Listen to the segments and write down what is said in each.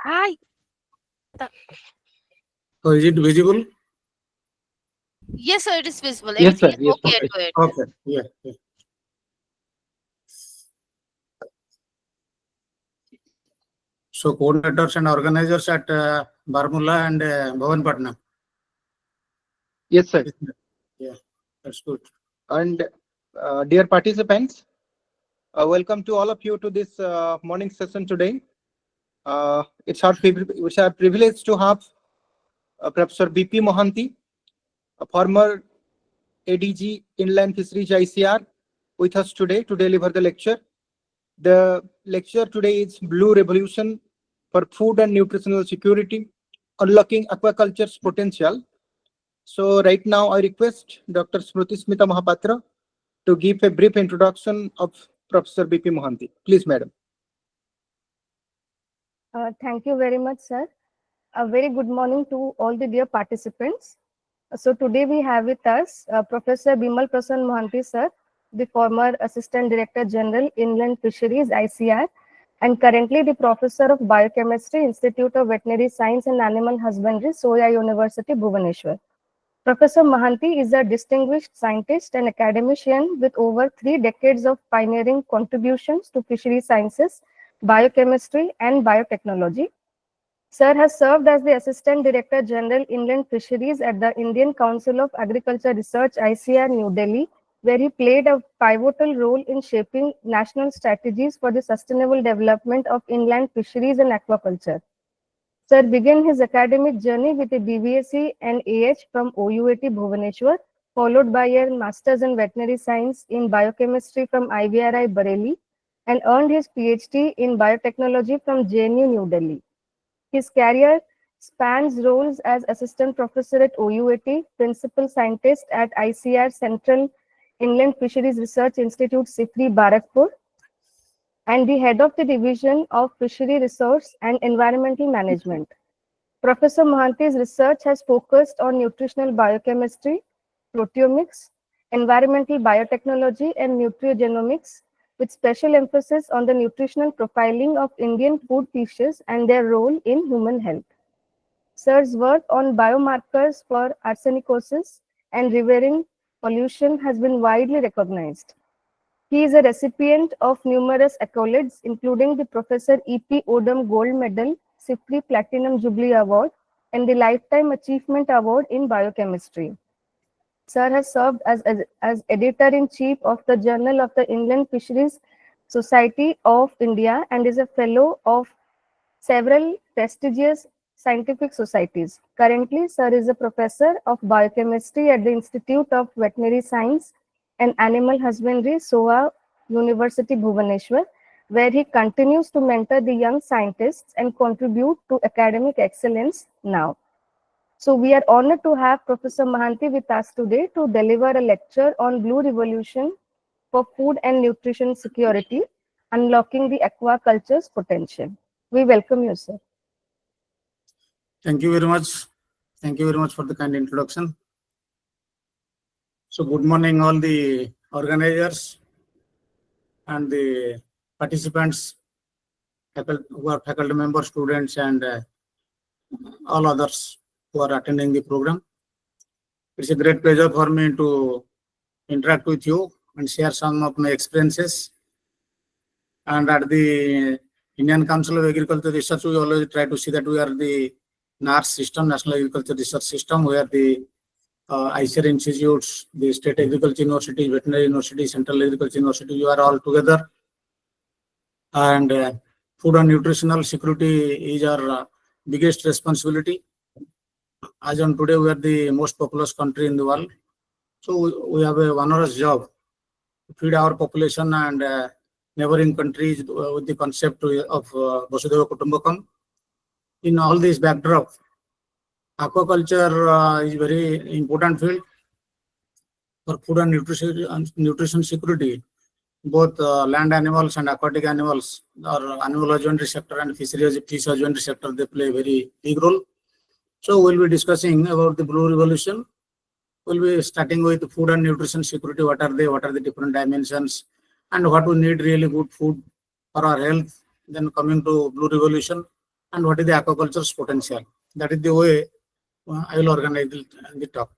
Hi. So is it visible? Yes, sir, it is visible. Yes, sir. Everything is Yes, okay sir. at your end. Okay. Yeah. So coordinators and organizers at Baramulla and Bhavanpatna. Yes, sir. Yeah, that's good. And dear participants, welcome to all of you to this morning session today. It's our privilege to have Professor BP Mohanty, a former ADG Inland Fisheries ICR, with us today to deliver the lecture. The lecture today is Blue Revolution for Food and Nutritional Security, Unlocking Aquaculture's Potential. So right now I request Dr. Smruti Smita Mahapatra to give a brief introduction of Professor BP Mohanty. Please, madam. Thank you very much, sir. A very good morning to all the dear participants. So today we have with us Professor Bimal Prasann Mohanty, sir, the former Assistant Director General, Inland Fisheries, ICR, and currently the Professor of Biochemistry, Institute of Veterinary Science and Animal Husbandry, Soya University, Bhubaneswar. Professor Mohanty is a distinguished scientist and academician with over 3 decades of pioneering contributions to fishery sciences, biochemistry, and biotechnology. Sir has served as the Assistant Director General, Inland Fisheries at the Indian Council of Agriculture Research, ICR, New Delhi, where he played a pivotal role in shaping national strategies for the sustainable development of inland fisheries and aquaculture. Sir began his academic journey with a BVSc and AH from OUAT Bhubaneswar, followed by a Master's in Veterinary Science in Biochemistry from IVRI Bareilly, and earned his PhD in Biotechnology from JNU New Delhi. His career spans roles as Assistant Professor at OUAT, Principal Scientist at ICR Central Inland Fisheries Research Institute, SIFRI, Barakpur, and the head of the Division of Fishery Resource and Environmental Management. Professor Mohanty's research has focused on nutritional biochemistry, proteomics, environmental biotechnology, and nutriogenomics, with special emphasis on the nutritional profiling of Indian food fishes and their role in human health. Sir's work on biomarkers for arsenicosis and riverine pollution has been widely recognized. He is a recipient of numerous accolades, including the Professor E.P. Odum Gold Medal, SIFRI Platinum Jubilee Award, and the Lifetime Achievement Award in Biochemistry. Sir has served as Editor-in-Chief of the Journal of the Inland Fisheries Society of India and is a Fellow of several prestigious scientific societies. Currently, Sir is a Professor of Biochemistry at the Institute of Veterinary Science and Animal Husbandry, SOA University, Bhubaneswar, where he continues to mentor the young scientists and contribute to academic excellence now. So we are honored to have Professor Mohanty with us today to deliver a lecture on Blue Revolution for Food and Nutrition Security, Unlocking the Aquaculture's Potential. We welcome you, sir. Thank you very much. Thank you very much for the kind introduction. So good morning, all the organizers and the participants, who are faculty members, students, and all others who are attending the program. It's a great pleasure for me to interact with you and share some of my experiences. And at the Indian Council of Agriculture Research, we always try to see that we are the NARS system, National Agriculture Research System, where the ICR institutes, the State Agriculture University, Veterinary University, Central Agriculture University, you are all together. And food and nutritional security is our biggest responsibility. As on today, we are the most populous country in the world. So we have a onerous job to feed our population and neighboring countries with the concept of Vasudhaiva Kutumbakam. In all this backdrop, aquaculture is very important field for food and nutrition security. Both land animals and aquatic animals, or animal husbandry sector and fish husbandry sector, they play a very big role. So we'll be discussing about the Blue Revolution We'll be starting with food and nutrition security. What are they? What are the different dimensions? And what we need really good food for our health. Then coming to Blue Revolution and what is the aquaculture's potential. That is the way I will organize the talk.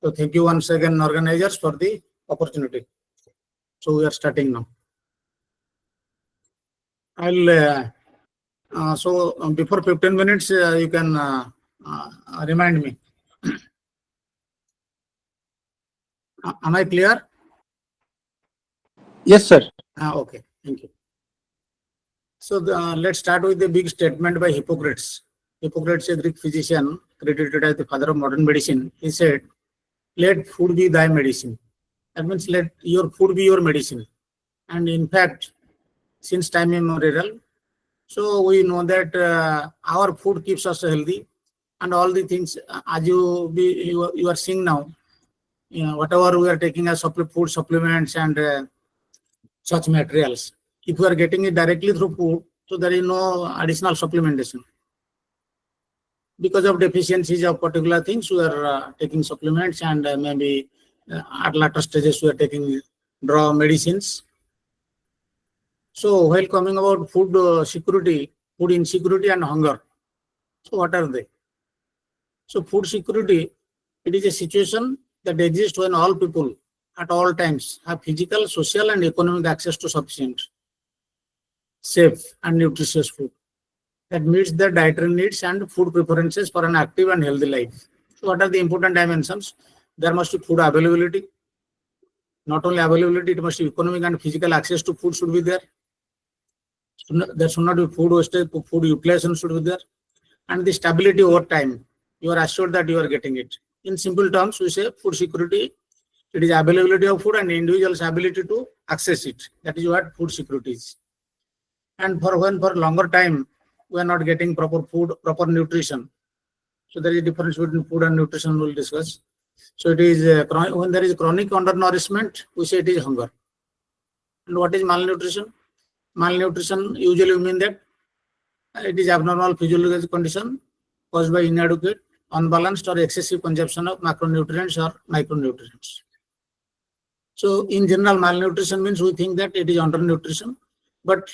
So thank you once again, organizers, for the opportunity. So we are starting now. Before 15 minutes, you can remind me. Am I clear? Yes, sir. Okay, thank you. So let's start with the big statement by Hippocrates. Hippocrates, a Greek physician credited as the father of modern medicine, he said, "Let food be thy medicine." That means let your food be your medicine. And in fact, since time immemorial, so we know that our food keeps us healthy, and all the things as you are seeing now, whatever we are taking as food supplements and such materials, if we are getting it directly through food, so there is no additional supplementation. Because of deficiencies of particular things, we are taking supplements, and maybe at later stages we are taking draw medicines. So while coming about food security, food insecurity and hunger, so what are they? So food security, it is a situation that exists when all people at all times have physical, social and economic access to sufficient, safe and nutritious food that meets their dietary needs and food preferences for an active and healthy life. So what are the important dimensions? There must be food availability. Not only availability, it must be economic and physical access to food should be there. There should not be food wastage, food utilization should be there. And the stability over time, you are assured that you are getting it. In simple terms, we say food security, it is availability of food and individual's ability to access it. That is what food security is. And for longer time, we are not getting proper food, proper nutrition. So there is a difference between food and nutrition we'll discuss. So it is when there is chronic undernourishment, we say it is hunger. And what is malnutrition? Malnutrition usually mean that it is abnormal physiological condition caused by inadequate, unbalanced or excessive consumption of macronutrients or micronutrients. So in general, malnutrition means we think that it is undernutrition, but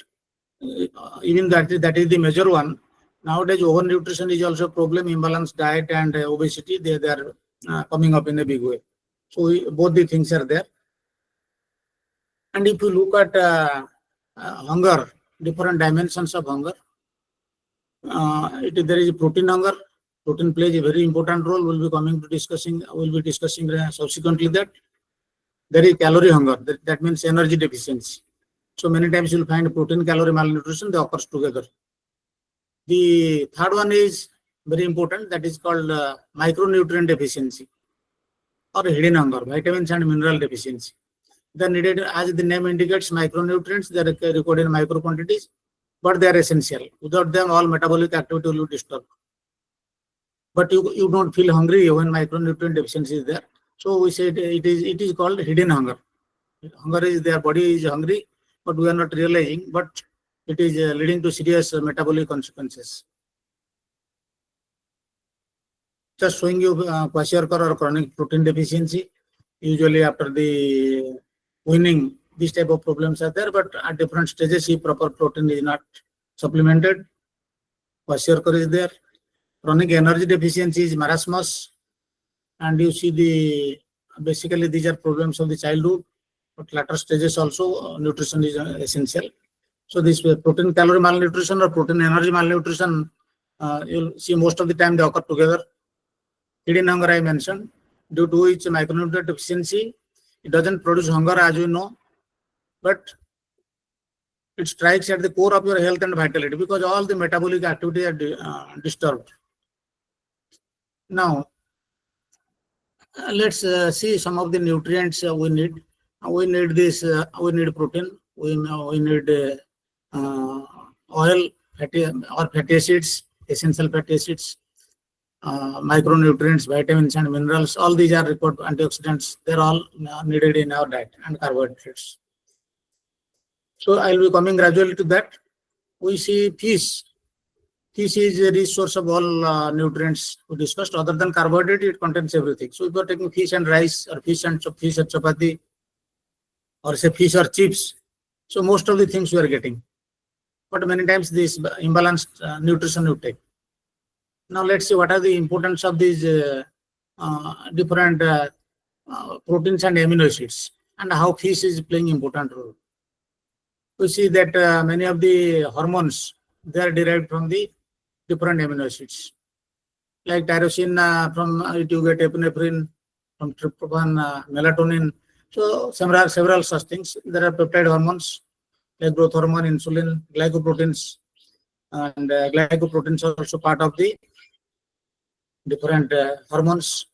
even that is the major one. Nowadays, overnutrition is also a problem. Imbalanced diet and obesity, they are coming up in a big way. So both the things are there. And if you look at hunger, different dimensions of hunger, there is protein hunger. Protein plays a very important role. We'll be discussing subsequently that. There is calorie hunger. That means energy deficiency. So many times you'll find protein calorie malnutrition, they occurs together. The third one is very important, that is called micronutrient deficiency or hidden hunger, vitamins and mineral deficiency. They are needed, as the name indicates, micronutrients, they are recorded in micro quantities, but they are essential. Without them, all metabolic activity will be disturbed. But you don't feel hungry when micronutrient deficiency is there. So we say it is called hidden hunger. Hunger is their body is hungry, but we are not realizing, but it is leading to serious metabolic consequences. Just showing you kwashiorkor or chronic protein deficiency. Usually after the weaning, these type of problems are there, but at different stages, if proper protein is not supplemented, kwashiorkor is there. Chronic energy deficiency is marasmus, and you see basically these are problems of the childhood, but later stages also nutrition is essential. So this protein calorie malnutrition or protein energy malnutrition, you'll see most of the time they occur together. Hidden hunger I mentioned, due to which micronutrient deficiency, it doesn't produce hunger as you know, but it strikes at the core of your health and vitality because all the metabolic activity are disturbed. Now, let's see some of the nutrients we need. We need this. We need protein. We need oil, fatty acids, essential fatty acids, micronutrients, vitamins and minerals. All these are required antioxidants. They're all needed in our diet, and carbohydrates. So I'll be coming gradually to that. We see fish. Fish is a rich source of all nutrients we discussed. Other than carbohydrate, it contains everything. So if you are taking fish and rice, or fish and chapati, or say fish or chips, so most of the things you are getting. But many times this imbalanced nutrition you take. Now let's see what are the importance of these different proteins and amino acids, and how fish is playing important role. We see that many of the hormones, they are derived from the different amino acids. Like tyrosine, from it you get epinephrine, from tryptophan, melatonin. So several such things. There are peptide hormones like growth hormone, insulin, glycoproteins, and glycoproteins are also part of the different hormones.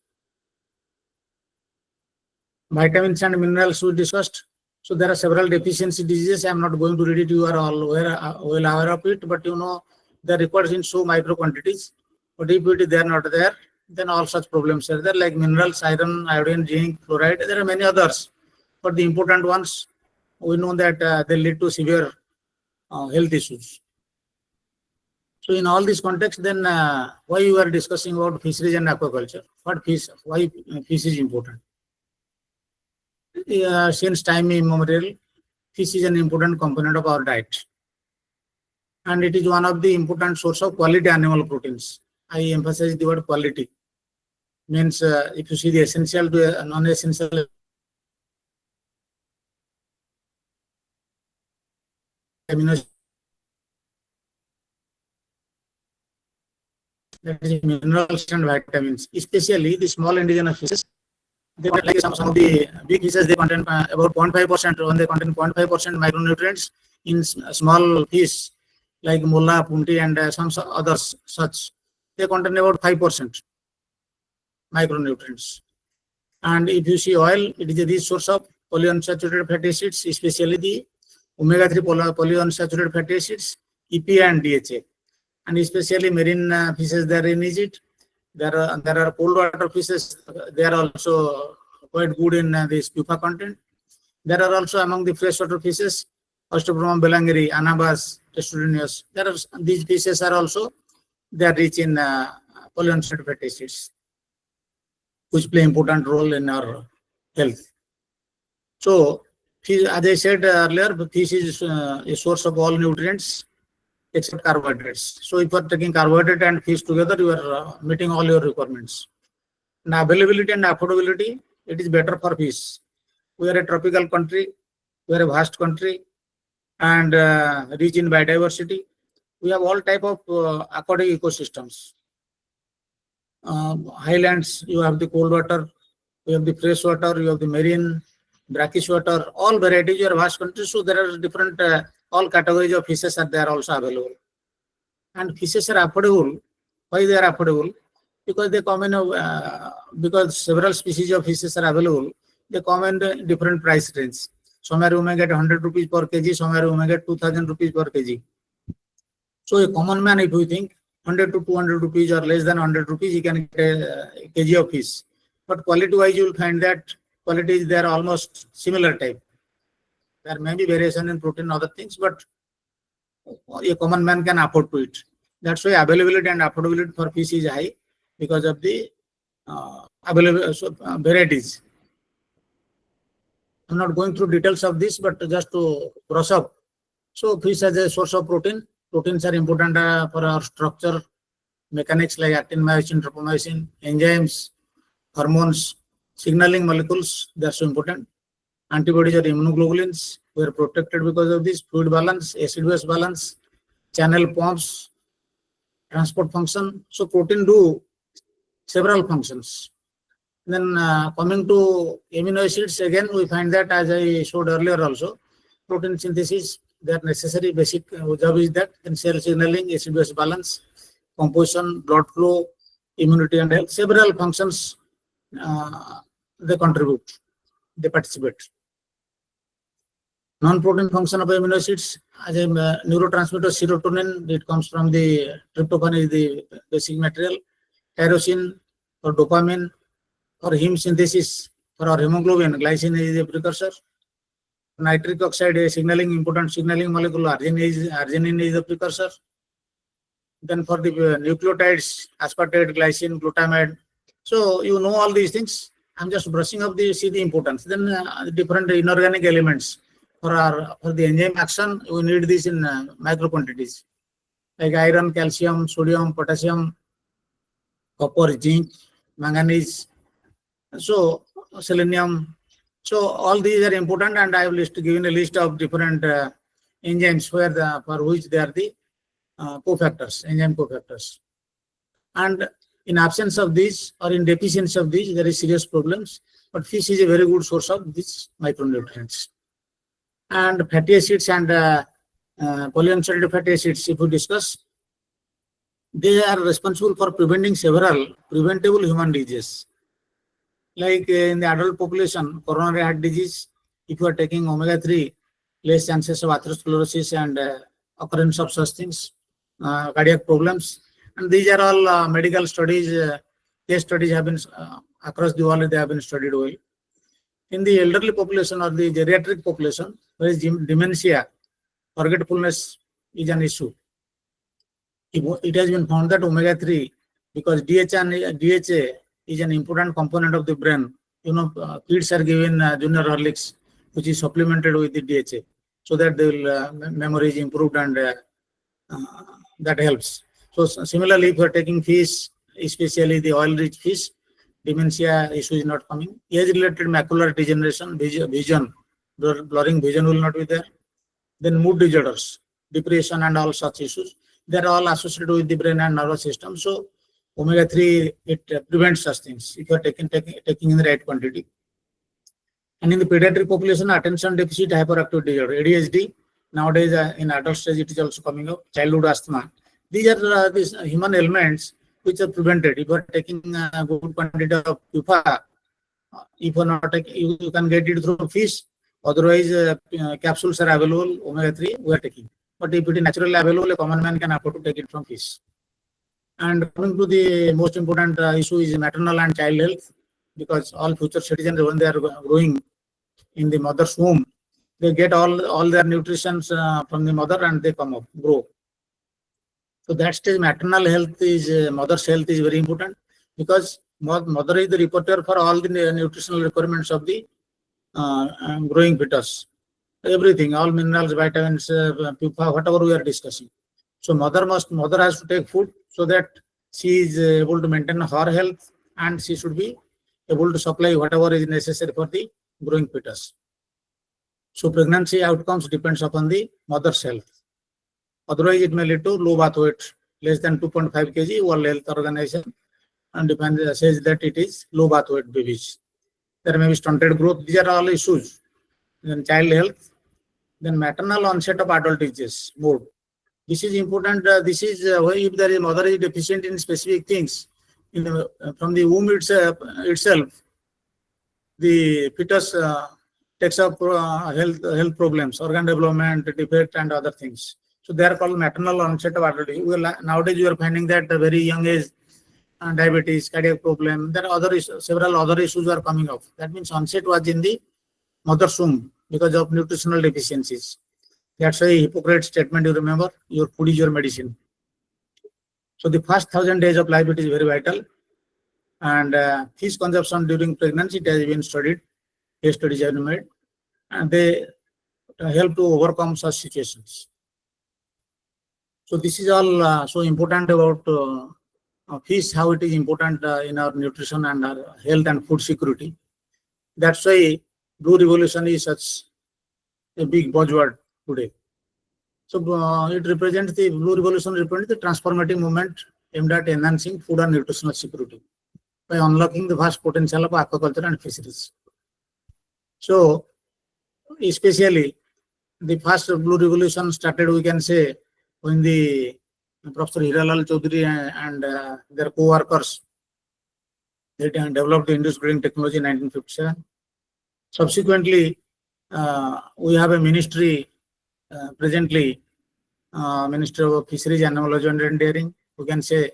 Vitamins and minerals we discussed. So there are several deficiency diseases. I am not going to read it. You are all well aware of it, but you know they are required in so micro quantities. But if they are not there, then all such problems are there, like minerals, iron, iodine, zinc, fluoride. There are many others, but the important ones, we know that they lead to severe health issues. So in all this context, then why you are discussing about fisheries and aquaculture? What fish? Why fish is important? Since time immemorial, fish is an important component of our diet, and it is one of the important source of quality animal proteins. I emphasize the word quality. Means if you see the essential to non-essential amino acids, that is minerals and vitamins, especially the small indigenous fishes. They like some of the big fishes, they contain about 0.5%, when they contain 0.5% micronutrients. In small fish like molla, punti, and some others such, they contain about 5% micronutrients. And if you see oil, it is a rich source of polyunsaturated fatty acids, especially the omega-3 polyunsaturated fatty acids, EPA and DHA. And especially marine fishes, they are in it. There are cold water fishes. They are also quite good in this PUFA content. There are also among the freshwater fishes, Osteobroma belangeri, Anabas, Testudineus. These fishes are also, they are rich in polyunsaturated fatty acids, which play important role in our health. So, as I said earlier, fish is a source of all nutrients except carbohydrates. So if you are taking carbohydrate and fish together, you are meeting all your requirements. Now availability and affordability, it is better for fish. We are a tropical country, we are a vast country, and rich in biodiversity. We have all type of aquatic ecosystems. Highlands, you have the cold water, you have the fresh water, you have the marine, brackish water, all varieties. You are a vast country, so there are different all categories of fishes are there also available. And fishes are affordable. Why they are affordable? Because they come in because several species of fishes are available. They come in different price range. Somewhere you may get 100 rupees per kg, somewhere you may get 2000 rupees per kg. So a common man, if you think 100 to 200 rupees or less than 100 rupees, you can get a kg of fish. But quality wise, you will find that qualities, they are almost similar type. There may be variation in protein and other things, but a common man can afford to it. That's why availability and affordability for fish is high, because of the available varieties. I'm not going through details of this, but just to brush up. So fish as a source of protein. Proteins are important for our structure, mechanics like actin, myosin, tropomyosin, enzymes, hormones, signaling molecules, they are so important. Antibodies or immunoglobulins, we are protected because of this. Fluid balance, acid-base balance, channel pumps, transport function. So protein do several functions. Then coming to amino acids, again we find that, as I showed earlier also, protein synthesis, they are necessary. Basic job is that, then cell signaling, acid-base balance, composition, blood flow, immunity and health. Several functions they contribute, they participate. Non-protein function of amino acids, as a neurotransmitter serotonin, it comes from the tryptophan is the basic material, tyrosine for dopamine, for heme synthesis, for our hemoglobin, glycine is a precursor. Nitric oxide is signaling, important signaling molecule, arginine is the precursor. Then for the nucleotides, aspartate, glycine, glutamate. So you know all these things. I'm just brushing up see the importance. Then different inorganic elements for the enzyme action, we need this in micro quantities like iron, calcium, sodium, potassium, copper, zinc, manganese, so selenium. So all these are important, and I have given a list of different enzymes for which they are the cofactors, enzyme cofactors. And in absence of these or in deficiency of these, there is serious problems. But fish is a very good source of these micronutrients. And fatty acids and polyunsaturated fatty acids, if we discuss, they are responsible for preventing several preventable human diseases. Like in the adult population, coronary heart disease, if you are taking omega-3, less chances of atherosclerosis and occurrence of such things, cardiac problems. And these are all medical studies, case studies have been across the world, they have been studied well. In the elderly population or the geriatric population, there is dementia, forgetfulness is an issue. It has been found that omega-3, because DHA is an important component of the brain. You know, kids are given junior Horlicks, which is supplemented with the DHA, so that they will memory is improved, and that helps. So similarly, if you are taking fish, especially the oil-rich fish, dementia issue is not coming. Age-related macular degeneration, vision, blurring vision will not be there. Then mood disorders, depression, and all such issues, they are all associated with the brain and nervous system. So omega-3, it prevents such things if you are taking in the right quantity. And in the pediatric population, attention deficit hyperactivity disorder, ADHD, nowadays in adult stage it is also coming up, childhood asthma. These are these human elements which are prevented. If you are taking a good quantity of PUFA, if you are not taking, you can get it through fish. Otherwise, capsules are available, omega-3 we are taking. But if it is naturally available, a common man can afford to take it from fish. And coming to the most important issue is maternal and child health, because all future citizens, when they are growing in the mother's womb, they get all their nutrition from the mother, and they come up, grow. So that stage, maternal health is, mother's health is very important, because mother is the reporter for all the nutritional requirements of the growing fetus. Everything, all minerals, vitamins, PUFA, whatever we are discussing. So mother has to take food so that she is able to maintain her health, and she should be able to supply whatever is necessary for the growing fetus. So pregnancy outcomes depends upon the mother's health. Otherwise, it may lead to low birth weight, less than 2.5 kg. World Health Organization says that it is low birth weight babies. There may be stunted growth. These are all issues. Then child health, then maternal onset of adult disease mode. This is important. This is why if there is mother is deficient in specific things, from the womb itself, the fetus takes up health problems, organ development defect, and other things. So they are called maternal onset of adult disease. Nowadays, you are finding that a very young age, diabetes, cardiac problem, there are several other issues are coming up. That means onset was in the mother's womb because of nutritional deficiencies. That's why Hippocrates statement, you remember, your food is your medicine. So the first 1,000 days of life, it is very vital. And fish consumption during pregnancy, it has been studied, case studies have been made, and they help to overcome such situations. So this is all so important about fish, how it is important in our nutrition and our health and food security. That's why Blue Revolution is such a big buzzword today. So it represents the Blue Revolution represents the transformative movement aimed at enhancing food and nutritional security by unlocking the vast potential of aquaculture and fisheries. So especially the first Blue Revolution started, we can say, when the Professor Hiralal Chaudhary and their co-workers, they developed the induced breeding technology in 1957. Subsequently, we have a ministry presently, Minister of Fisheries, Animal and Dairying, we can say,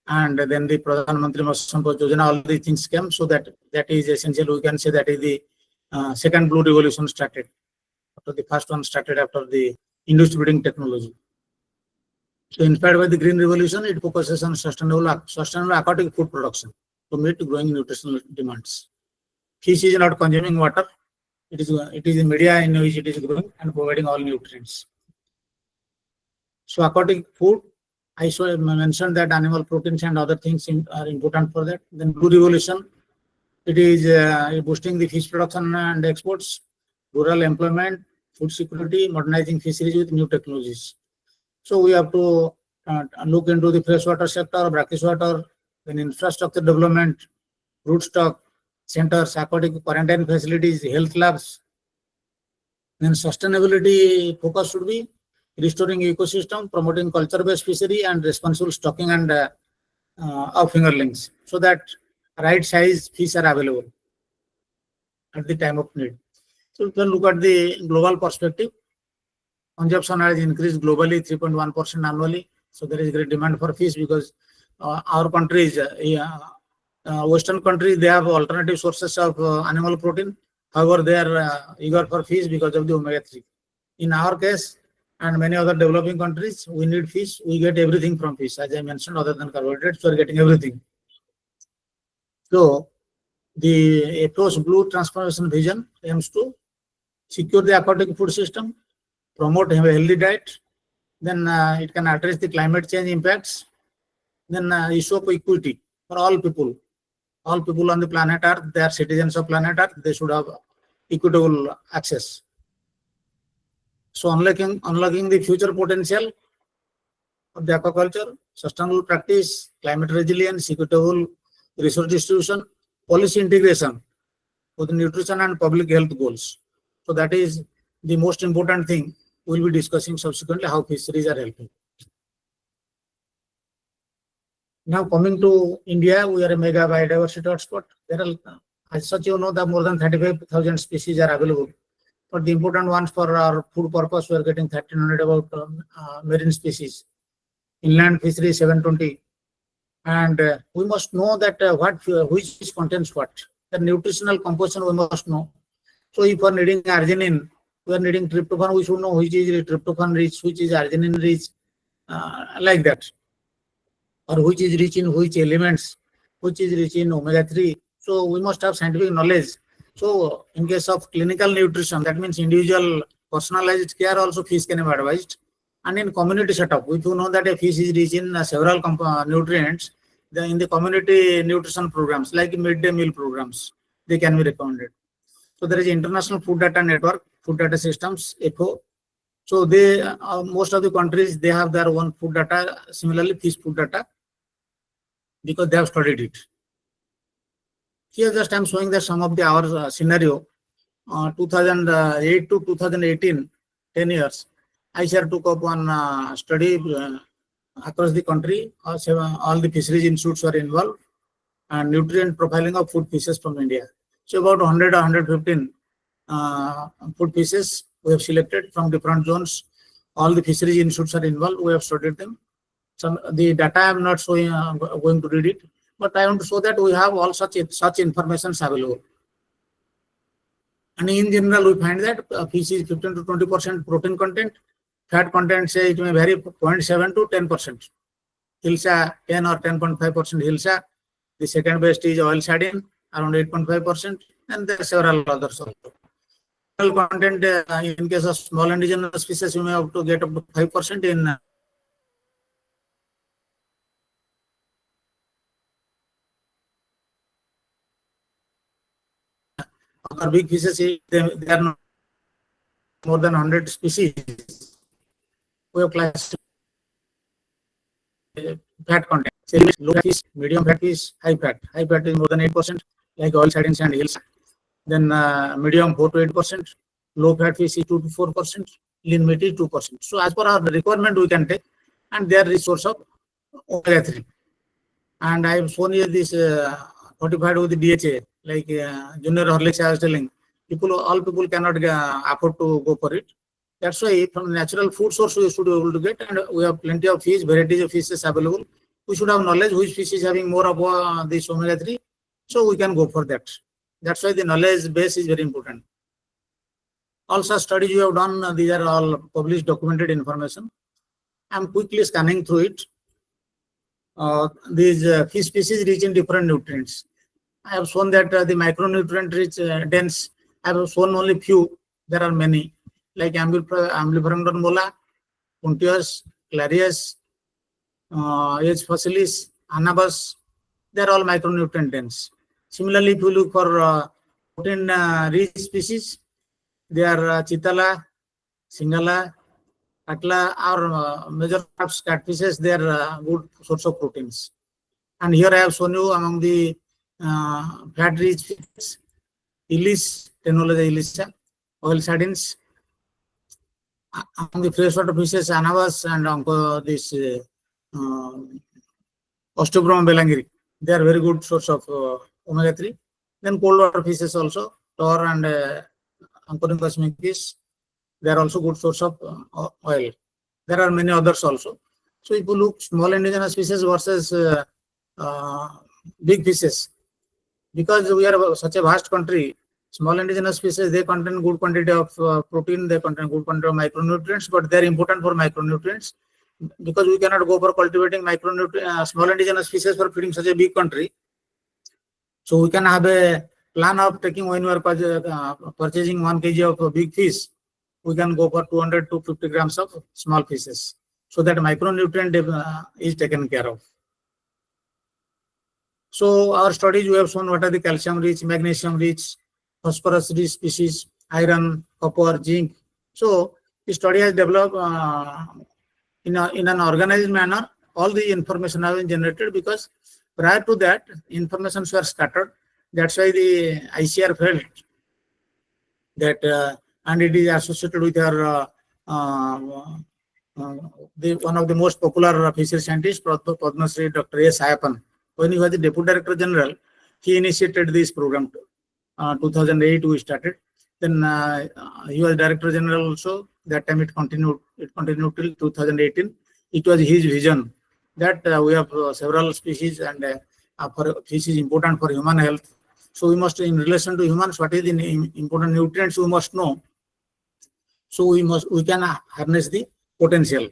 and then the Pradhan Mantri Matsya Sampad Yojana, all these things came. So that is essential. We can say that is the second Blue Revolution started after the first one started after the induced breeding technology. So inspired by the green revolution, it focuses on sustainable aquatic food production to meet growing nutritional demands. Fish is not consuming water. It is in media in which it is growing and providing all nutrients. So aquatic food, I mentioned that animal proteins and other things are important for that. Then blue revolution, it is boosting the fish production and exports, rural employment, food security, modernizing fisheries with new technologies. So we have to look into the freshwater sector, brackish water, then infrastructure development, root stock centers, aquatic quarantine facilities, health labs. Then sustainability focus should be restoring ecosystem, promoting culture-based fishery, and responsible stocking and of fingerlings, so that right size fish are available at the time of need. So if you look at the global perspective, consumption has increased globally 3.1% annually. So there is great demand for fish because our countries, Western countries, they have alternative sources of animal protein. However, they are eager for fish because of the omega-3. In our case, and many other developing countries, we need fish. We get everything from fish. As I mentioned, other than carbohydrates, we are getting everything. So the FO's Blue Transformation Vision aims to secure the aquatic food system, promote a healthy diet, then it can address the climate change impacts, then issue of equity for all people. All people on the planet Earth, they are citizens of planet Earth, they should have equitable access. So unlocking the future potential of the aquaculture, sustainable practice, climate resilience, equitable resource distribution, policy integration with nutrition and public health goals. So that is the most important thing. We'll be discussing subsequently how fisheries are helping. Now coming to India, we are a mega biodiversity hotspot. There are, as such, you know, that more than 35,000 species are available. But the important ones for our food purpose, we are getting 1,300 about marine species. Inland fisheries 720. And we must know that which fish contains what. The nutritional composition we must know. So if we are needing arginine, we are needing tryptophan, we should know which is tryptophan rich, which is arginine rich, like that. Or which is rich in which elements, which is rich in omega-3. So we must have scientific knowledge. So in case of clinical nutrition, that means individual personalized care also fish can be advised. And in community setup, if you know that a fish is rich in several nutrients, then in the community nutrition programs, like midday meal programs, they can be recommended. So there is International Food Data Network, Food Data Systems, FO. So they, most of the countries, they have their own food data, similarly fish food data, because they have studied it. Here just I am showing that some of the our scenario, 2008 to 2018, 10 years. ICAR took up one study across the country. All the fisheries institutes were involved, and nutrient profiling of food fishes from India. So about 100 or 115 food fishes we have selected from different zones. All the fisheries institutes are involved. We have studied them. The data I am not showing, going to read it, but I want to show that we have all such information available. And in general, we find that fish is 15 to 20% protein content. Fat content, say it may vary 0.7 to 10%. Hilsa 10 or 10.5% Hilsa. The second best is oil sardine, around 8.5%, and there are several others also. Content in case of small indigenous species, you may have to get up to 5% in other big fishes. They are not more than 100 species. We have classified fat content. Low fat fish, medium fat fish, high fat. High fat is more than 8%, like oil sardines and hills. Then medium 4 to 8%. Low fat fish is 2 to 4%. Lean meat is 2%. So as per our requirement, we can take, and their resource of omega-3. And I have shown you this fortified with the DHA, like Junior Horlicks I was telling. All people cannot afford to go for it. That's why from natural food source we should be able to get, and we have plenty of fish, varieties of fishes available. We should have knowledge which fish is having more of this omega-3, so we can go for that. That's why the knowledge base is very important. Also studies you have done, these are all published documented information. I'm quickly scanning through it. These fish species rich in different nutrients. I have shown that the micronutrient rich dense. I have shown only few. There are many, like Amblyopharynodon mola, Puntius, Clarius, H. facilis, Anabas. They are all micronutrient dense. Similarly, if you look for protein rich species, they are Chitala, Singala, Katla, or major catfishes. They are good source of proteins. And here I have shown you among the fat rich fishes, Illis, Tenologia illisa, oil sardines. Among the freshwater fishes, Anavas and this Osteobroma belangeri. They are very good source of omega-3. Then cold water fishes also, tor and Ancorynchus mincis. They are also good source of oil. There are many others also. So if you look small indigenous fishes versus big fishes, because we are such a vast country, small indigenous fishes, they contain good quantity of protein, they contain good quantity of micronutrients, but they are important for micronutrients because we cannot go for cultivating small indigenous fishes for feeding such a big country. So we can have a plan of taking when we are purchasing 1 kg of big fish, we can go for 200 to 50 grams of small fishes. So that micronutrient is taken care of. So our studies, we have shown what are the calcium rich, magnesium rich, phosphorus rich species, iron, copper, zinc. So the study has developed in an organized manner. All the information have been generated because prior to that, information were scattered. That's why the ICR felt that, and it is associated with our one of the most popular fishery scientists, Padma Shri Dr. S. Ayapan. When he was the Deputy Director General, he initiated this program. 2008 we started. Then he was Director General also. That time it continued. It continued till 2018. It was his vision that we have several species and fish is important for human health. So we must, in relation to humans, what is the important nutrients we must know. So we can harness the potential.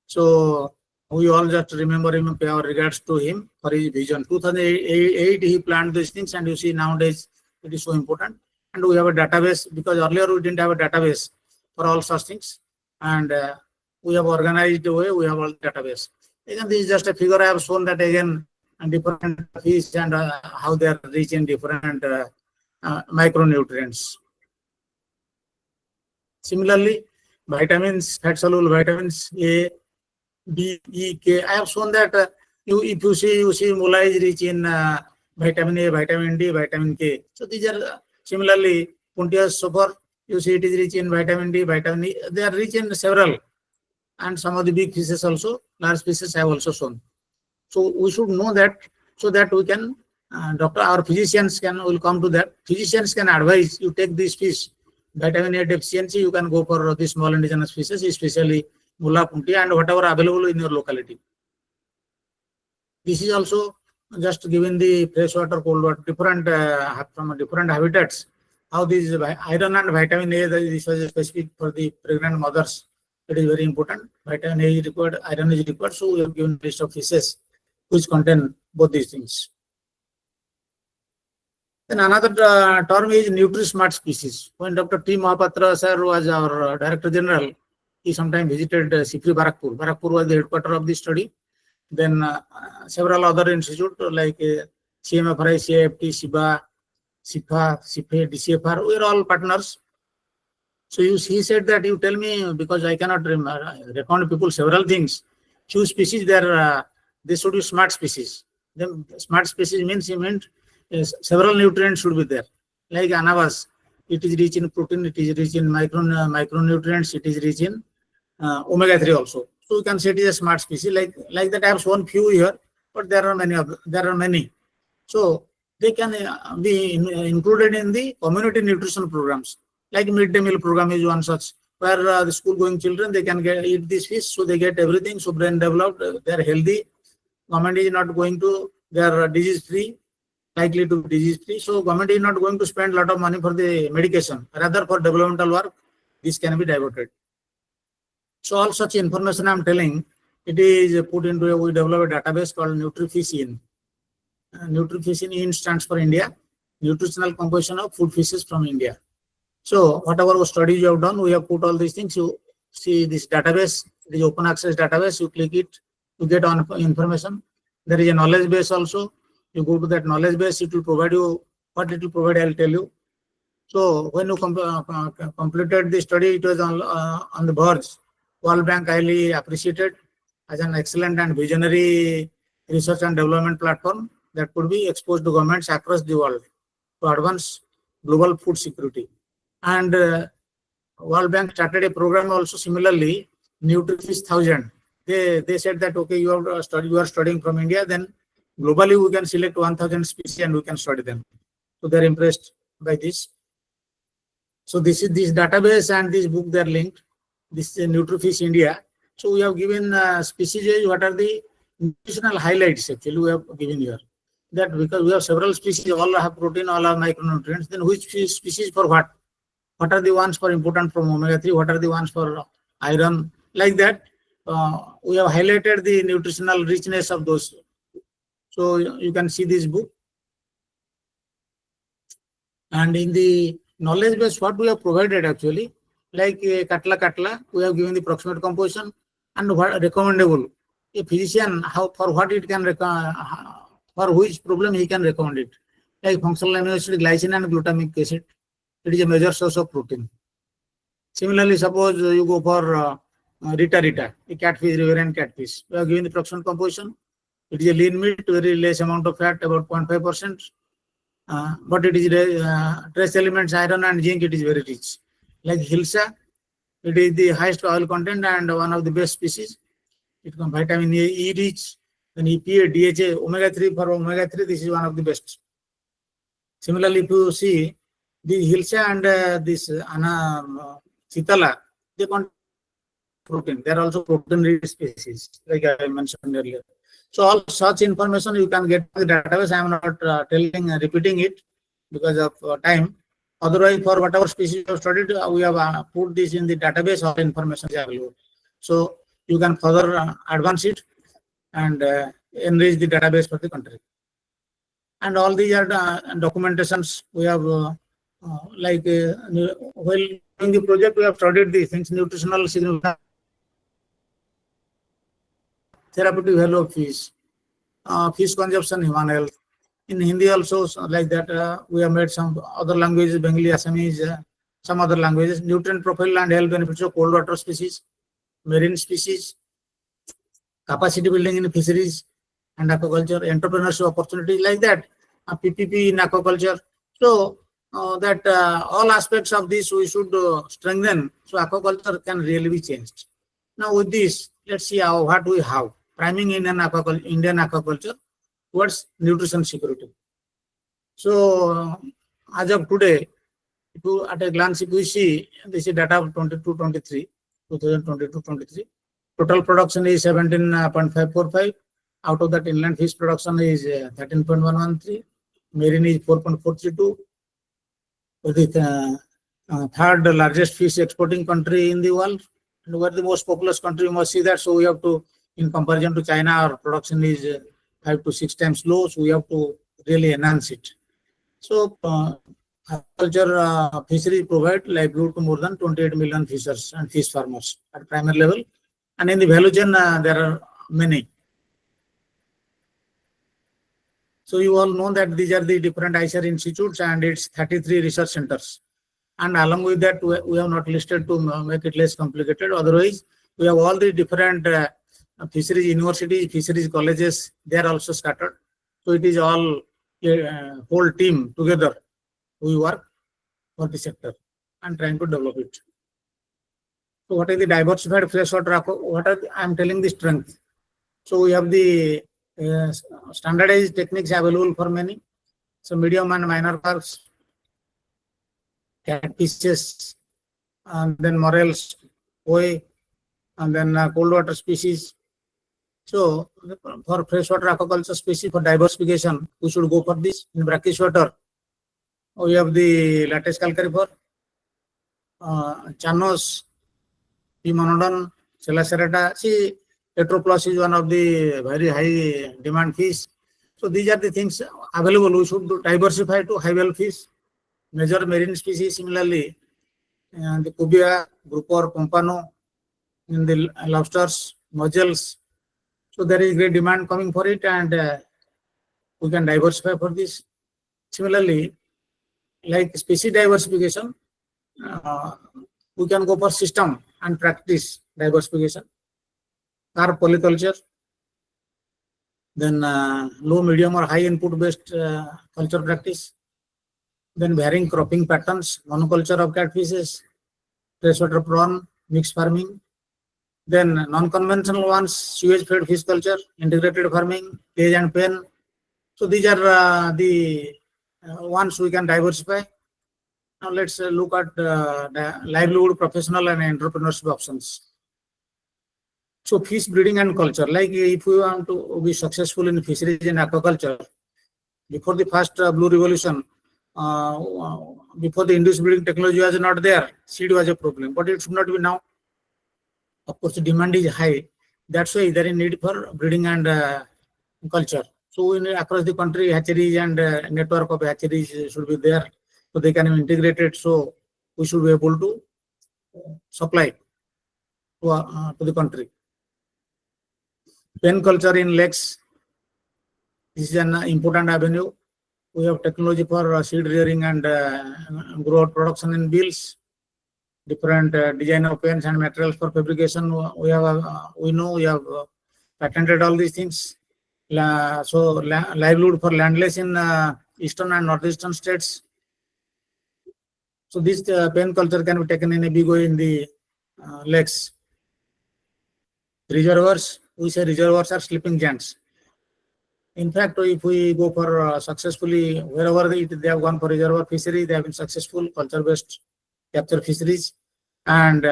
So we all just remember him and pay our regards to him for his vision. 2008 he planned these things, and you see nowadays it is so important. And we have a database because earlier we didn't have a database for all such things. And we have organized the way we have all database. Again, this is just a figure I have shown that again, and different fish and how they are rich in different micronutrients. Similarly, vitamins, fat soluble vitamins A, B, E, K. I have shown that if you see mola is rich in vitamin A, vitamin D, vitamin K. So these are similarly Puntius sulfur. You see it is rich in vitamin D, vitamin E. They are rich in several, and some of the big fishes also, large fishes I have also shown. So we should know that so that we can, our physicians will come to that. Physicians can advise you take this fish. Vitamin A deficiency, you can go for the small indigenous fishes, especially Mula, Punti, and whatever available in your locality. This is also just given the freshwater, cold water, different from different habitats. How these iron and vitamin A, this was specific for the pregnant mothers. It is very important. Vitamin A is required, iron is required. So we have given list of fishes which contain both these things. Then another term is Nutri-Smart species. When Dr. T. Mahapatra sir was our Director General, he sometimes visited Sifri Barakpur. Barakpur was the headquarters of this study. Then several other institutes like CMFRI, CIFT, SIBA, SIFA, SIFE, DCFR, we are all partners. So he said that you tell me, because I cannot recommend people several things. Few species, they should be smart species. Then smart species means he meant several nutrients should be there. Like Anavas, it is rich in protein, it is rich in micronutrients, it is rich in omega-3 also. So you can say it is a smart species. Like that I have shown few here, but there are many. So they can be included in the community nutrition programs. Like midday meal program is one such, where the school going children, they can eat this fish, so they get everything, so brain developed, they are healthy. Government is not going to, they are disease free, likely to be disease free. So government is not going to spend a lot of money for the medication, rather for developmental work, this can be diverted. So all such information I am telling it is put into we develop a database called NutriFish-In. NutriFish-In stands for India, nutritional composition of food fishes from India. So whatever studies you have done, we have put all these things. You see this database, it is open access database. You click it, you get on information. There is a knowledge base also. You go to that knowledge base, it will provide you what it will provide. I'll tell you. So when you completed the study, it was on the verge. World Bank highly appreciated as an excellent and visionary research and development platform that could be exposed to governments across the world to advance global food security. And World Bank started a program also similarly, NutriFish 1000. They said that okay, you are studying from India, then globally we can select 1000 species and we can study them. So they're impressed by this. So this database and this book, they're linked. This is NutriFish India. So we have given species, what are the nutritional highlights actually we have given here. That because we have several species, all have protein, all have micronutrients, then which species for what? What are the ones for important from omega-3? What are the ones for iron? Like that, we have highlighted the nutritional richness of those. So you can see this book. And in the knowledge base, what we have provided actually, like Katla, we have given the proximate composition and what recommendable. A physician, for what it can for which problem he can recommend it. Like functional amino acid, glycine and glutamic acid. It is a major source of protein. Similarly, suppose you go for Rita, a catfish, riverine catfish. We have given the proximate composition. It is a lean meat, very less amount of fat, about 0.5%. But it is trace elements, iron and zinc, it is very rich. Like Hilsa, it is the highest oil content and one of the best species. It comes vitamin E rich, then EPA, DHA, omega-3 for omega-3, this is one of the best. Similarly, if you see the Hilsa and this Chitala, they contain protein. They are also protein-rich species, like I mentioned earlier. So all such information you can get from the database. I am not repeating it because of time. Otherwise, for whatever species you have studied, we have put this in the database. All information is available. So you can further advance it and enrich the database for the country. And all these are documentations we have, while in the project we have studied these things, nutritional significance, therapeutic value of fish, fish consumption, human health. In Hindi also, like that, we have made some other languages, Bengali, Assamese, some other languages, nutrient profile and health benefits of cold water species, marine species, capacity building in fisheries and aquaculture, entrepreneurship opportunity, like that, PPP in aquaculture. So that all aspects of this we should strengthen, so aquaculture can really be changed. Now with this, let's see what we have. Priming in an Indian aquaculture towards nutrition security. So as of today, if you at a glance, if we see this is data of 2022-23, total production is 17.545. Out of that, inland fish production is 13.113, marine is 4.432. The third largest fish exporting country in the world, and we are the most populous country. You must see that. So we have to, in comparison to China, our production is 5 to 6 times low. So we have to really enhance it. So aquaculture fisheries provide livelihood to more than 28 million fishers and fish farmers at primary level. And in the value chain, there are many. So you all know that these are the different ICAR institutes and its 33 research centers. And along with that, we have not listed to make it less complicated. Otherwise, we have all the different fisheries universities, fisheries colleges, they are also scattered. So it is all whole team together. We work for the sector and trying to develop it. So what is the diversified freshwater? I am telling the strength. So we have the standardized techniques available for many. So medium and minor carps, catfishes, and then morels, koi, and then cold water species. So for freshwater aquaculture species, for diversification, we should go for this. In brackish water, we have the lattice calcarivore, Chanos, P. monodon, Chelacerata. See, Tetroplus is one of the very high demand fish. So these are the things available. We should diversify to high value fish. Major marine species similarly, the cobia, grouper, pompano, in the lobsters, mussels. So there is great demand coming for it, and we can diversify for this. Similarly, like species diversification, we can go for system and practice diversification. Carp polyculture, then low, medium or high input based culture practice, then varying cropping patterns, monoculture of catfishes, freshwater prawn, mixed farming, then non-conventional ones, sewage fed fish culture, integrated farming, cage and pen. So these are the ones we can diversify. Now let's look at the livelihood, professional and entrepreneurship options. So fish breeding and culture, like if we want to be successful in fisheries and aquaculture, before the first blue revolution, before the induced breeding technology was not there, seed was a problem, but it should not be now. Of course, the demand is high. That's why there is need for breeding and culture. So across the country, hatcheries and network of hatcheries should be there, so they can be integrated. So we should be able to supply to the country. Pen culture in lakes, this is an important avenue. We have technology for seed rearing and growth production in bills. Different design of pens and materials for fabrication. We have patented all these things. So livelihood for landless in eastern and northeastern states. So this pen culture can be taken in a big way in the lakes. Reservoirs, we say reservoirs are sleeping giants. In fact, if we go for successfully, wherever they have gone for reservoir fishery, they have been successful culture-based capture fisheries, and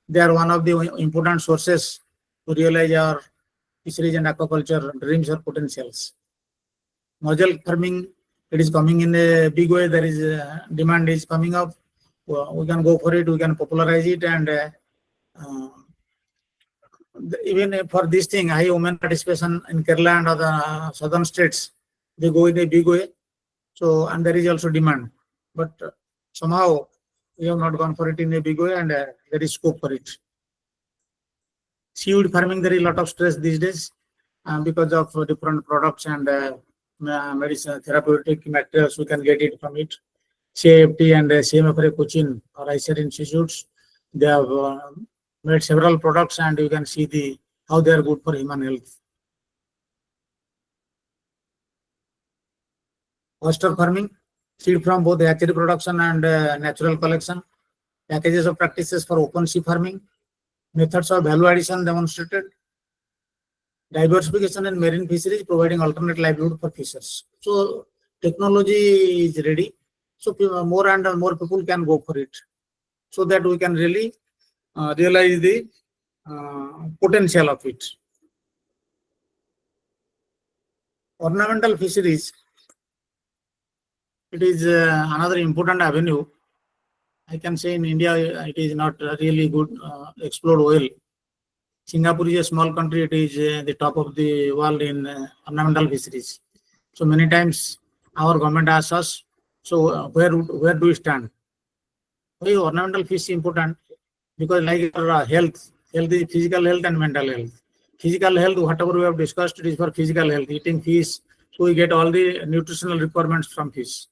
they are one of the important sources to realize our fisheries and aquaculture dreams or potentials. Mussel farming, it is coming in a big way. There is demand is coming up. We can go for it. We can popularize it, and even for this thing, high women participation in Kerala and other southern states, they go in a big way. So, and there is also demand, but somehow we have not gone for it in a big way, and there is scope for it. Seaweed farming, there is a lot of stress these days because of different products and medicine, therapeutic materials we can get it from it. CAFT and CMFRA Cochin or ICAR institutes, they have made several products, and you can see how they are good for human health. Oyster farming, seed from both hatchery production and natural collection. Packages of practices for open sea farming. Methods of value addition demonstrated. Diversification in marine fisheries, providing alternate livelihood for fishers. So technology is ready. So more and more people can go for it, so that we can really realize the potential of it. Ornamental fisheries, it is another important avenue. I can say in India, it is not really good explored well. Singapore is a small country. It is the top of the world in ornamental fisheries. So many times our government asks us, so where do we stand? Why ornamental fish is important? Because like our health is physical health and mental health. Physical health, whatever we have discussed, it is for physical health. Eating fish, so we get all the nutritional requirements from fish.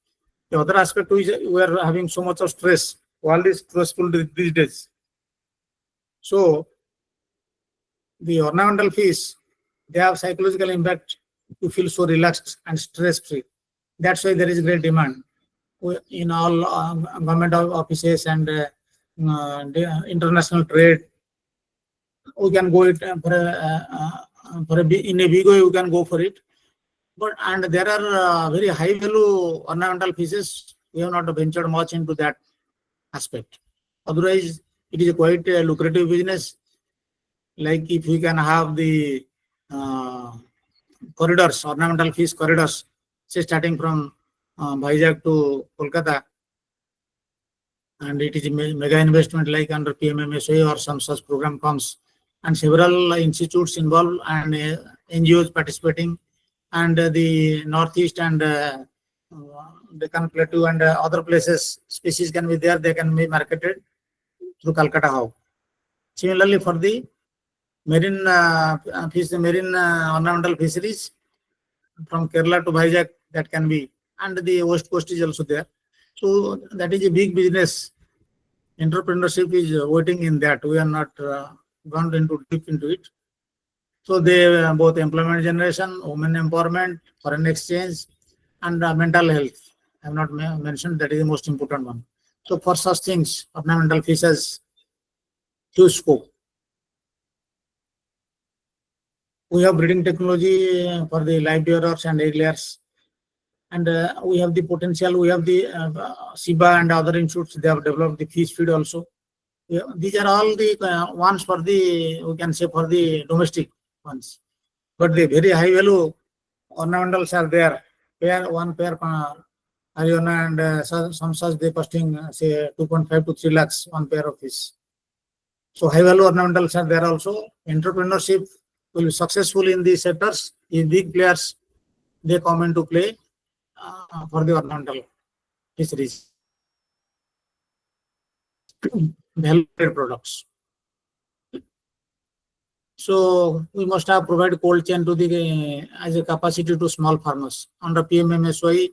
The other aspect is we are having so much of stress. World is stressful these days. So the ornamental fish, they have psychological impact to feel so relaxed and stress-free. That's why there is great demand in all government offices and international trade. We can go it in a big way. We can go for it, and there are very high value ornamental fishes. We have not ventured much into that aspect. Otherwise, it is quite a lucrative business. Like if we can have the corridors, ornamental fish corridors, say starting from Vizag to Kolkata, and it is a mega investment like under PMMSY or some such program comes, and several institutes involved and NGOs participating, and the Northeast and Deccan Plateau and other places species can be there. They can be marketed through Calcutta How. Similarly, for the marine ornamental fisheries from Kerala to Vizag, that can be, and the West Coast is also there. So that is a big business. Entrepreneurship is waiting in that. We are not gone into deep into it. So they both employment generation, women empowerment, foreign exchange, and mental health. I have not mentioned that is the most important one. So for such things, ornamental fish has huge scope. We have breeding technology for the live bearers and egg layers, and we have the potential. We have the SIBA and other institutes. They have developed the fish feed also. Yeah, these are all the ones for the, we can say, for the domestic ones. But the very high value ornamentals are there. One pair Haryana and some such they costing say 2.5 to 3 lakhs one pair of fish. So high value ornamentals are there also. Entrepreneurship will be successful in these sectors. In big players, they come into play for the ornamental fisheries. Value-added products. So we must have provided cold chain to the as a capacity to small farmers under PMMSY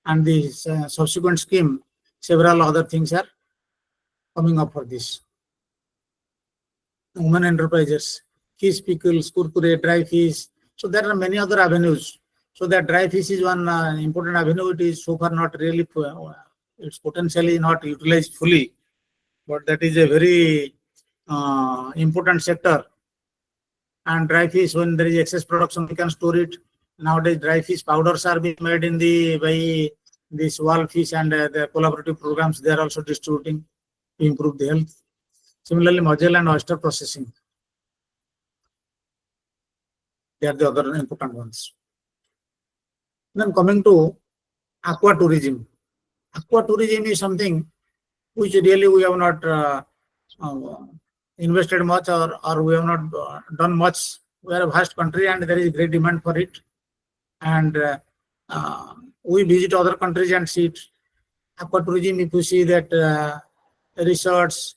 and the subsequent scheme. Several other things are coming up for this. Women enterprises, fish pickles, kurkure, dry fish. So there are many other avenues. So that dry fish is one important avenue. It is so far not really, it's potentially not utilized fully, but that is a very important sector. And dry fish, when there is excess production, we can store it. Nowadays, dry fish powders are being made in the by this wall fish and the collaborative programs. They are also distributing to improve the health. Similarly, mussel and oyster processing. They are the other important ones. Then coming to aqua tourism. Aqua tourism is something which really we have not invested much, or we have not done much. We are a vast country and there is great demand for it. And we visit other countries and see it. Aquatourism, if you see that resorts,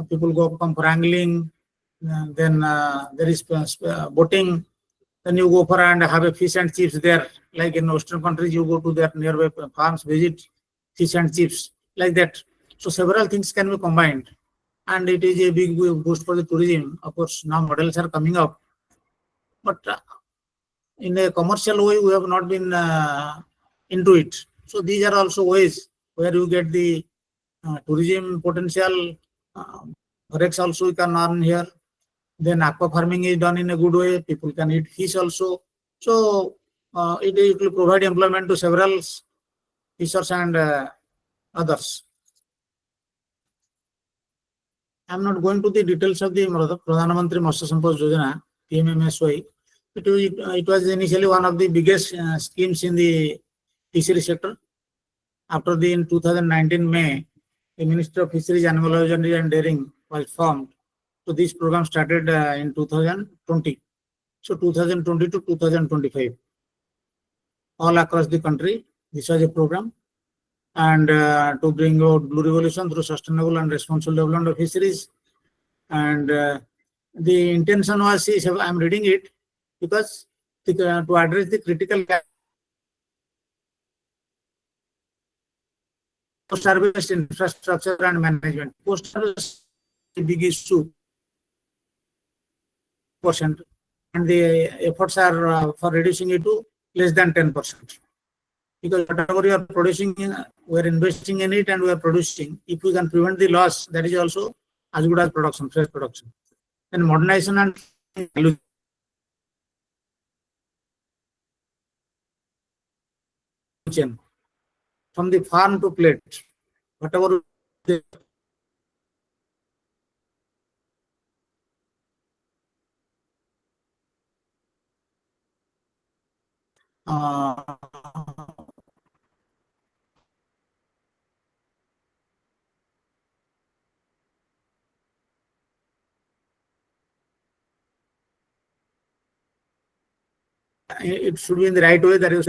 people come for angling, then there is boating, then you go for and have a fish and chips there. Like in Western countries, you go to their nearby farms, visit fish and chips, like that. So several things can be combined. And it is a big boost for the tourism. Of course, now models are coming up. But in a commercial way, we have not been into it. So these are also ways where you get the tourism potential. Forex also you can earn here. Then aqua farming is done in a good way. People can eat fish also. So it will provide employment to several fishers and others. I'm not going to the details of the Pradhan Mantri Matsya Sampad Yojana, PMMSY. It was initially one of the biggest schemes in the fishery sector. After the in 2019 May, the Ministry of Fisheries, Animal Husbandry and Dairying was formed. So this program started in 2020. So 2020 to 2025, all across the country, this was a program. And to bring out blue revolution through sustainable and responsible development of fisheries. And the intention was, I'm reading it because to address the critical gap post-harvest infrastructure and management. Post-harvest is a big issue, percent, and the efforts are for reducing it to less than 10%. Because whatever we are producing, we are investing in it and we are producing. If we can prevent the loss, that is also as good as production, fresh production. And modernization and value chain from the farm to plate, whatever they, it should be in the right way. That is,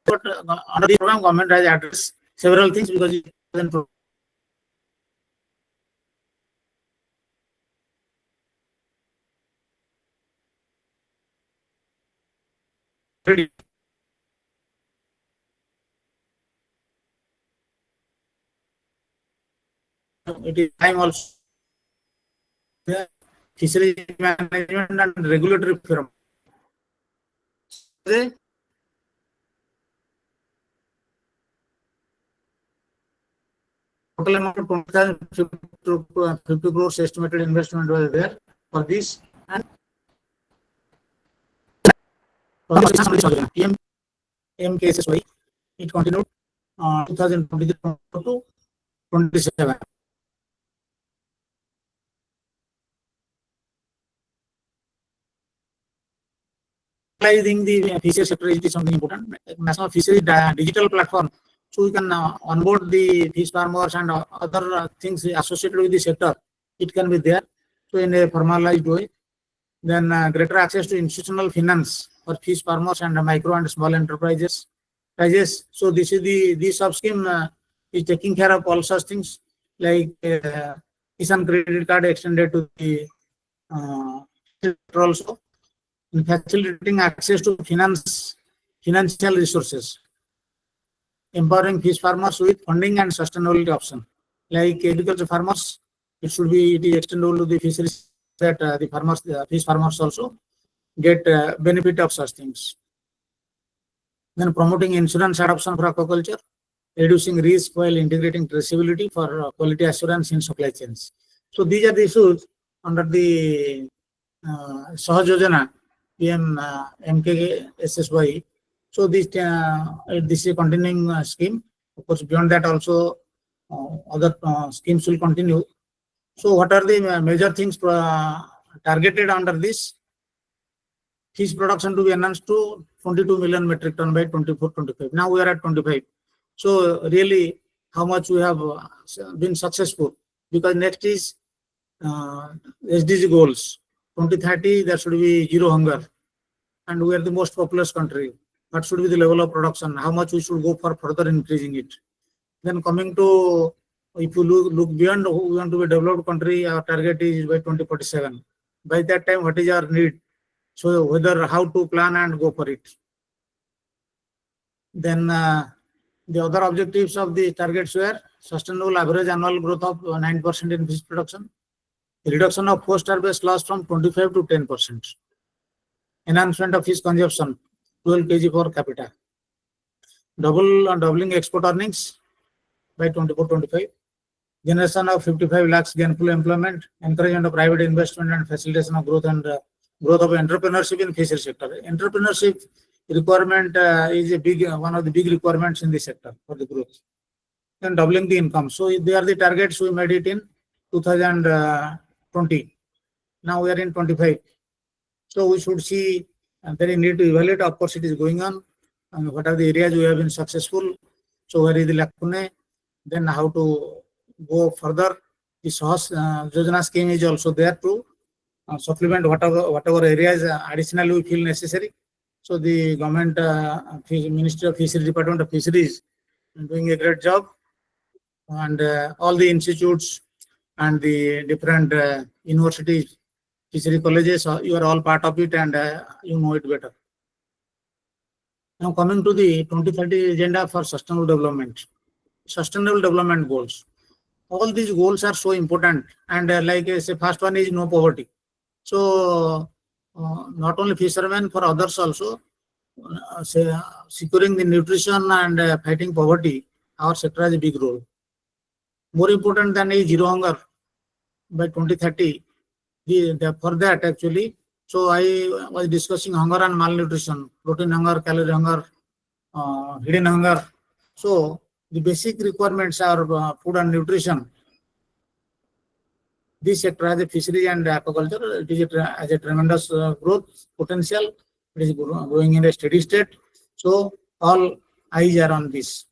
but under the program, government has addressed several things because it doesn't provide it is time also. Fishery management and regulatory firm. Total amount of 50 crores estimated investment was there for this, and MKSSY, it continued 2023 to 27. I think the fishery sector is something important. National Fishery Digital Platform, so we can onboard the fish farmers and other things associated with the sector. It can be there, so in a formalized way. Then greater access to institutional finance for fish farmers and micro and small enterprises. So this is the sub scheme is taking care of all such things like Kisan credit card extended to the sector also. In facilitating access to financial resources, empowering fish farmers with funding and sustainability option. Like agriculture farmers, it is extendable to the fisheries that the fish farmers also get benefit of such things. Then promoting insurance adoption for aquaculture, reducing risk while integrating traceability for quality assurance in supply chains. So these are the issues under the Sahaj Yojana, PM MKSSY. So this is a continuing scheme. Of course, beyond that also other schemes will continue. So what are the major things targeted under this? Fish production to be enhanced to 22 million metric ton by 24-25. Now we are at 25. So really, how much we have been successful? Because next is SDG goals. 2030, there should be zero hunger, and we are the most populous country. What should be the level of production? How much we should go for further increasing it? Then coming to, if you look beyond, we want to be a developed country, our target is by 2047. By that time, what is our need? So whether how to plan and go for it. Then the other objectives of the targets were sustainable average annual growth of 9% in fish production, reduction of post-harvest loss from 25 to 10%, enhancement of fish consumption, 12 kg per capita, doubling export earnings by 24-25, generation of 55 lakhs gainful employment, encouragement of private investment and facilitation of growth and growth of entrepreneurship in fishery sector. Entrepreneurship requirement is one of the big requirements in the sector for the growth. Then doubling the income. So they are the targets we made it in 2020. Now we are in 25. So we should see there need to evaluate. Of course, it is going on. And what are the areas we have been successful? So where is the lacune? Then how to go further? The Sahaj Yojana scheme is also there to supplement whatever areas additionally we feel necessary. So the government Ministry of Fisheries, Department of Fisheries, doing a great job, and all the institutes and the different universities, fishery colleges, you are all part of it, and you know it better. Now coming to the 2030 agenda for sustainable development goals. All these goals are so important, and like I say, first one is no poverty. So not only fishermen, for others also, securing the nutrition and fighting poverty, our sector has a big role. More important than a zero hunger by 2030. For that actually, so I was discussing hunger and malnutrition, protein hunger, calorie hunger, hidden hunger. So the basic requirements are food and nutrition. This sector has a fishery and aquaculture. It has a tremendous growth potential. It is growing in a steady state. So all eyes are on this.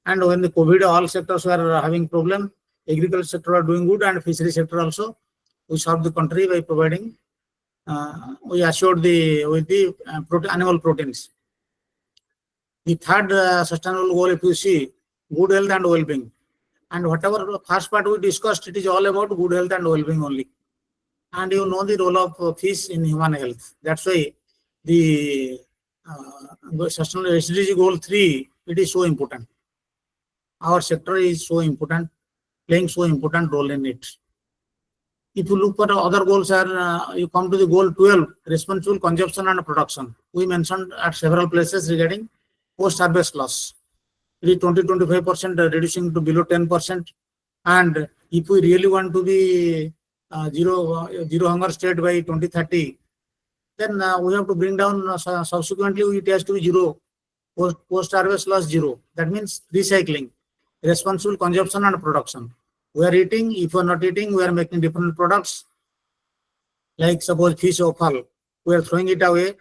And when the COVID, all sectors were having problem. Agriculture sector are doing good, and fishery sector also. We serve the country by providing we assured with the animal proteins. The third sustainable goal, if you see, good health and well-being. And whatever first part we discussed, it is all about good health and well-being only. And you know the role of fish in human health. That's why the sustainable SDG goal 3, it is so important. Our sector is so important, playing so important role in it. If you look for other goals, you come to the goal 12, responsible consumption and production. We mentioned at several places regarding post-harvest loss. It is 20-25% reducing to below 10%. And if we really want to be zero hunger state by 2030, then we have to bring down subsequently it has to be zero, post-harvest loss zero. That means recycling, responsible consumption and production. We are eating, if we are not eating, we are making different products. Like suppose fish offal, we are throwing it away.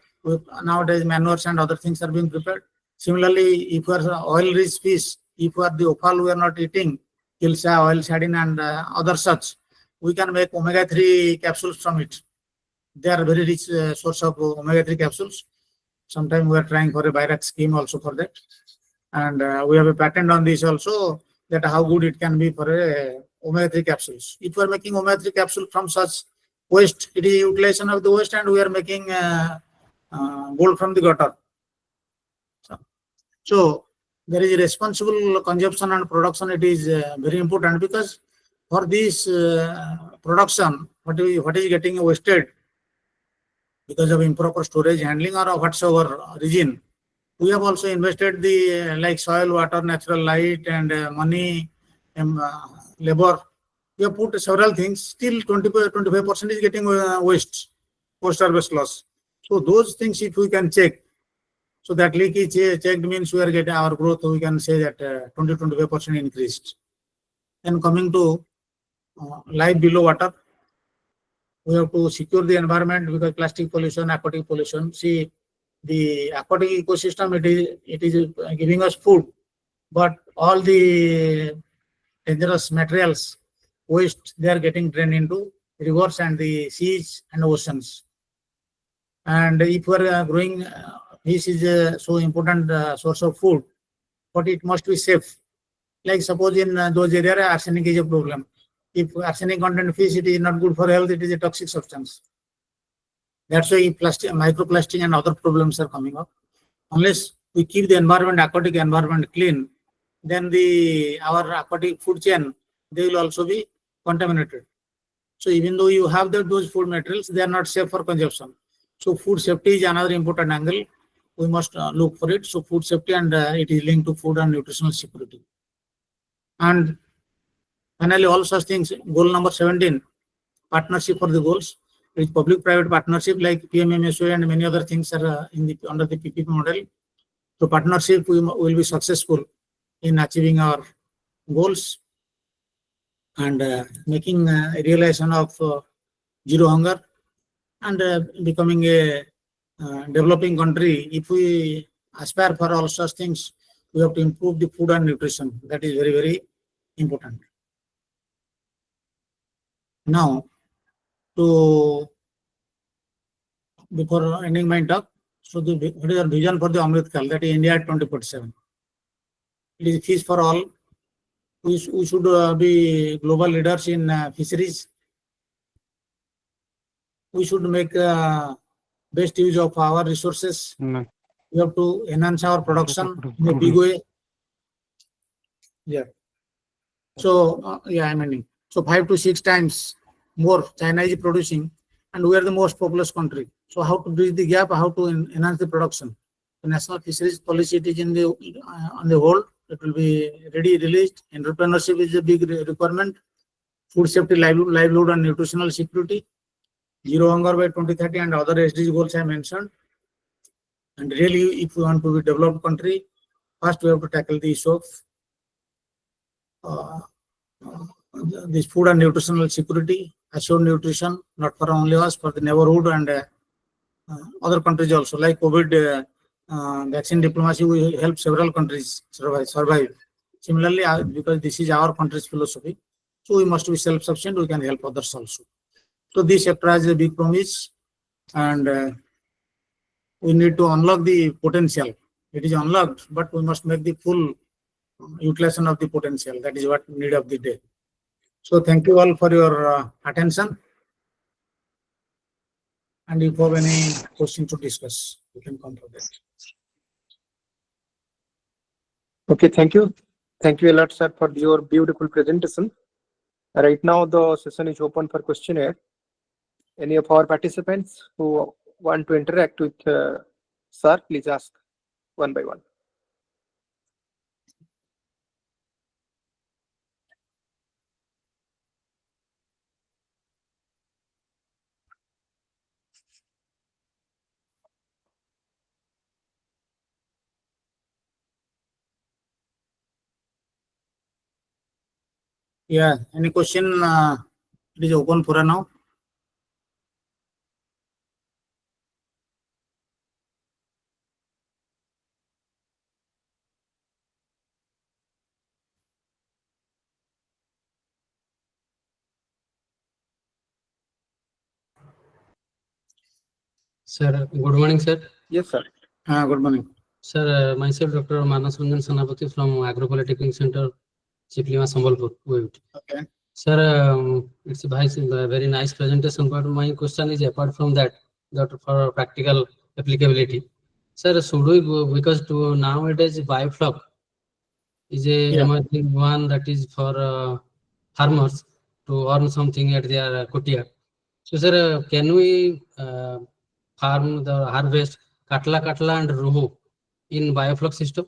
Nowadays manures and other things are being prepared. Similarly, if we are oil-rich fish, if we are the offal we are not eating, kilsa, oil sardine and other such, we can make omega-3 capsules from it. They are very rich source of omega-3 capsules. Sometimes we are trying for a BIRAC scheme also for that. And we have a patent on this also, that how good it can be for a omega-3 capsules. If we are making omega-3 capsule from such waste, it is utilization of the waste, and we are making gold from the gutter. So there is a responsible consumption and production. It is very important, because for this production, what is getting wasted because of improper storage, handling, or whatsoever reason, we have also invested the like soil, water, natural light, and money, labor. We have put several things. Still 25% is getting waste, post-harvest loss. So those things, if we can check, so that leakage checked means we are getting our growth. We can say that 20-25% increased. And coming to life below water, we have to secure the environment, because plastic pollution, aquatic pollution. See, the aquatic ecosystem, it is giving us food, but all the dangerous materials, waste, they are getting drained into rivers and the seas and oceans. And if we are growing, fish is a so important source of food, but it must be safe. Like suppose in those areas, arsenic is a problem. If arsenic content fish, it is not good for health, it is a toxic substance. That's why plastic, microplastic and other problems are coming up. Unless we keep the environment, aquatic environment clean, then our aquatic food chain, they will also be contaminated. So even though you have those food materials, they are not safe for consumption. So food safety is another important angle. We must look for it. So food safety, and it is linked to food and nutritional security. And finally, all such things, goal number 17, partnership for the goals. It is public-private partnership like PMMSO and many other things are under the PPP model. So partnership, we will be successful in achieving our goals and making a realization of zero hunger, and becoming a developing country. If we aspire for all such things, we have to improve the food and nutrition. That is very, very important. Now, before ending my talk, so what is our vision for the Amrit Kal, that is India at 2047? It is fish for all. We should be global leaders in fisheries. We should make best use of our resources. We have to enhance our production in a big way. Yeah. So, I'm ending. So 5 to 6 times more China is producing, and we are the most populous country. So how to bridge the gap, how to enhance the production? The National Fisheries Policy, it is on the hold. It will be ready released. Entrepreneurship is a big requirement. Food safety, livelihood and nutritional security. Zero hunger by 2030 and other SDG goals I mentioned. And really, if we want to be a developed country, first we have to tackle the issue of this food and nutritional security, assured nutrition, not for only us, for the neighborhood and other countries also. Like COVID vaccine diplomacy, we help several countries survive. Similarly, because this is our country's philosophy, so we must be self-sufficient, we can help others also. So this sector has a big promise, and we need to unlock the potential. It is unlocked, but we must make the full utilization of the potential. That is what need of the day. So thank you all for your attention. And if you have any question to discuss, you can come for that. Okay, thank you. Thank you a lot, sir, for your beautiful presentation. Right now, the session is open for questionnaire. Any of our participants who want to interact with sir, please ask one by one. Yeah, any question? It is open for now. Sir, good morning, sir. Yes, sir. Good morning. Sir, myself, Dr. Manas Ranjan Sanapati from Agropolytechnic Center, Chiplima, Sambalpur. Okay. Sir, it's a very nice presentation, but my question is apart from that, for practical applicability. Sir, should we go, because nowadays biofloc is a emerging one that is for farmers to earn something at their courtyard. So, sir, can we harvest katla and rohu in biofloc system?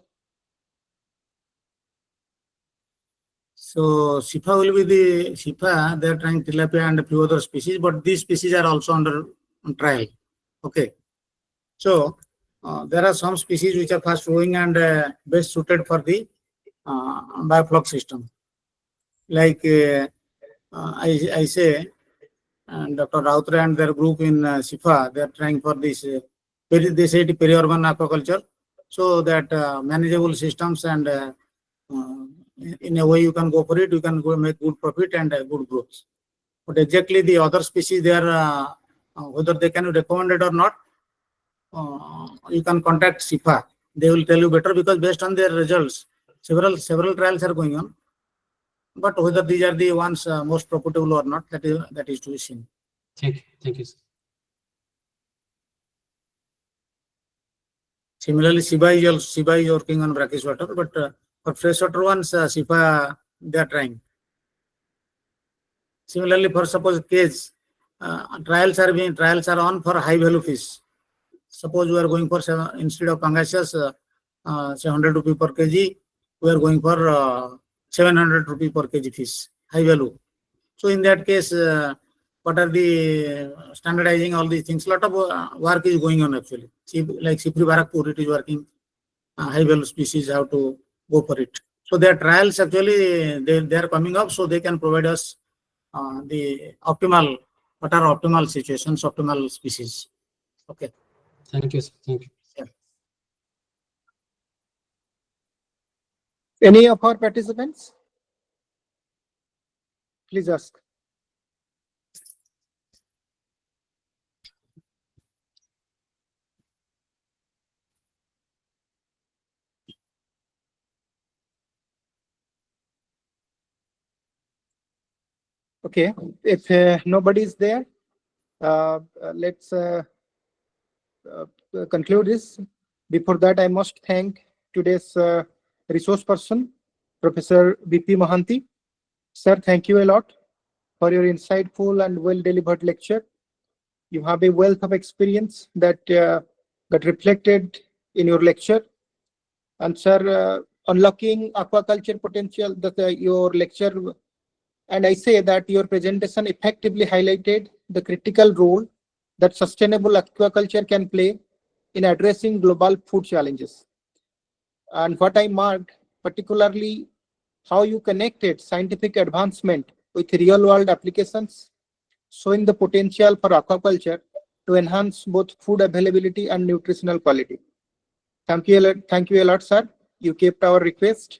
So Sifa will be the Sifa. They are trying tilapia and a few other species, but these species are also under trial. Okay. So there are some species which are fast growing and best suited for the biofloc system. Like I say, and Dr. Rautre and their group in Sifa, they are trying for this. They say it peri-urban aquaculture, so that manageable systems and in a way you can go for it. You can go make good profit and good growth. But exactly the other species, they are whether they can be recommended or not. You can contact Sifa. They will tell you better because based on their results, several trials are going on. But whether these are the ones most profitable or not, that is to be seen. Thank you, sir. Similarly, Siba is working on brackish water, but for freshwater ones, Sifa they are trying. Similarly, for suppose cage, trials are on for high value fish. Suppose we are going for instead of pangasius, say 100 rupee per kg, we are going for 700 rupee per kg fish, high value. So in that case, what are the standardizing all these things? A lot of work is going on actually. Like Sipri Barakpur, it is working high value species, how to go for it. So their trials actually they are coming up, so they can provide us the optimal, what are optimal situations, optimal species. Okay. Thank you, sir. Thank you. Yeah. Any of our participants? Please ask. Okay, if nobody is there, let's conclude this. Before that, I must thank today's resource person, Professor B.P. Mohanty. Sir, thank you a lot for your insightful and well-delivered lecture. You have a wealth of experience that got reflected in your lecture. And sir, unlocking aquaculture potential, that your lecture, and I say that your presentation effectively highlighted the critical role that sustainable aquaculture can play in addressing global food challenges. And what I marked, particularly how you connected scientific advancement with real-world applications, showing the potential for aquaculture to enhance both food availability and nutritional quality. Thank you a lot, sir. You kept our request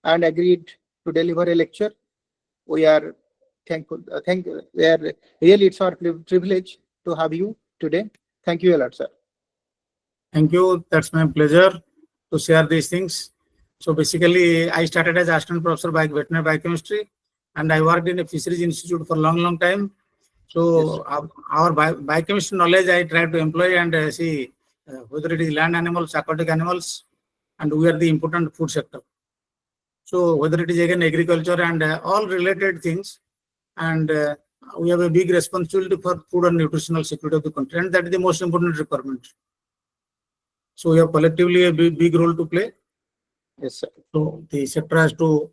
and agreed to deliver a lecture. We are thankful. Really, it's our privilege to have you today. Thank you a lot, sir. Thank you. That's my pleasure to share these things. So basically, I started as assistant professor by veterinary biochemistry, and I worked in a fisheries institute for a long time. So our biochemistry knowledge I try to employ and see whether it is land animals, aquatic animals, and we are the important food sector. So whether it is again agriculture and all related things, and we have a big responsibility for food and nutritional security of the country, and that is the most important requirement. So we have collectively a big role to play. Yes, sir. So the sector has to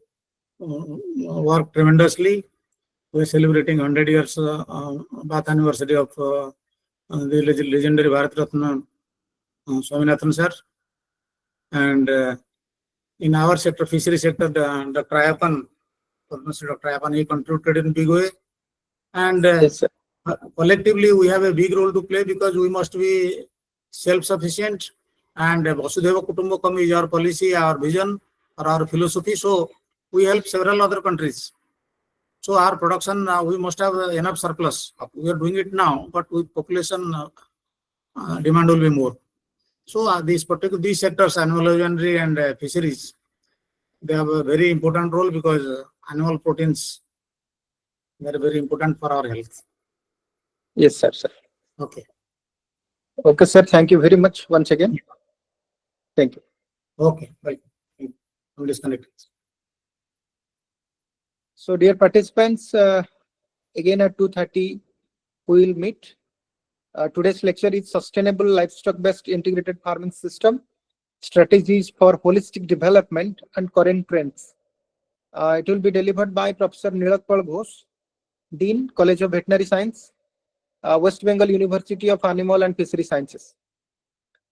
work tremendously. We are celebrating 100 years birth anniversary of the legendary Bharat Ratna Swaminathan sir. And in our sector, fishery sector, Dr. Ayapan, Dr. Ayapan, he contributed in big way. And Yes, sir. collectively, we have a big role to play because we must be self-sufficient. And Vasudhaiva Kutumbakam is our policy, our vision, or our philosophy. So we help several other countries. So our production, we must have enough surplus. We are doing it now, but with population demand will be more. So these sectors, animal husbandry and fisheries, they have a very important role because animal proteins, they are very important for our health. Yes, sir. Okay. Okay, sir. Thank you very much once again. Thank you. Okay. Right. I'm disconnected. So, dear participants, again at 2:30 we will meet. Today's lecture is Sustainable Livestock-Based Integrated Farming System, Strategies for Holistic Development and Current Trends. It will be delivered by Professor Nilakpal Ghosh, Dean, College of Veterinary Science, West Bengal University of Animal and Fishery Sciences.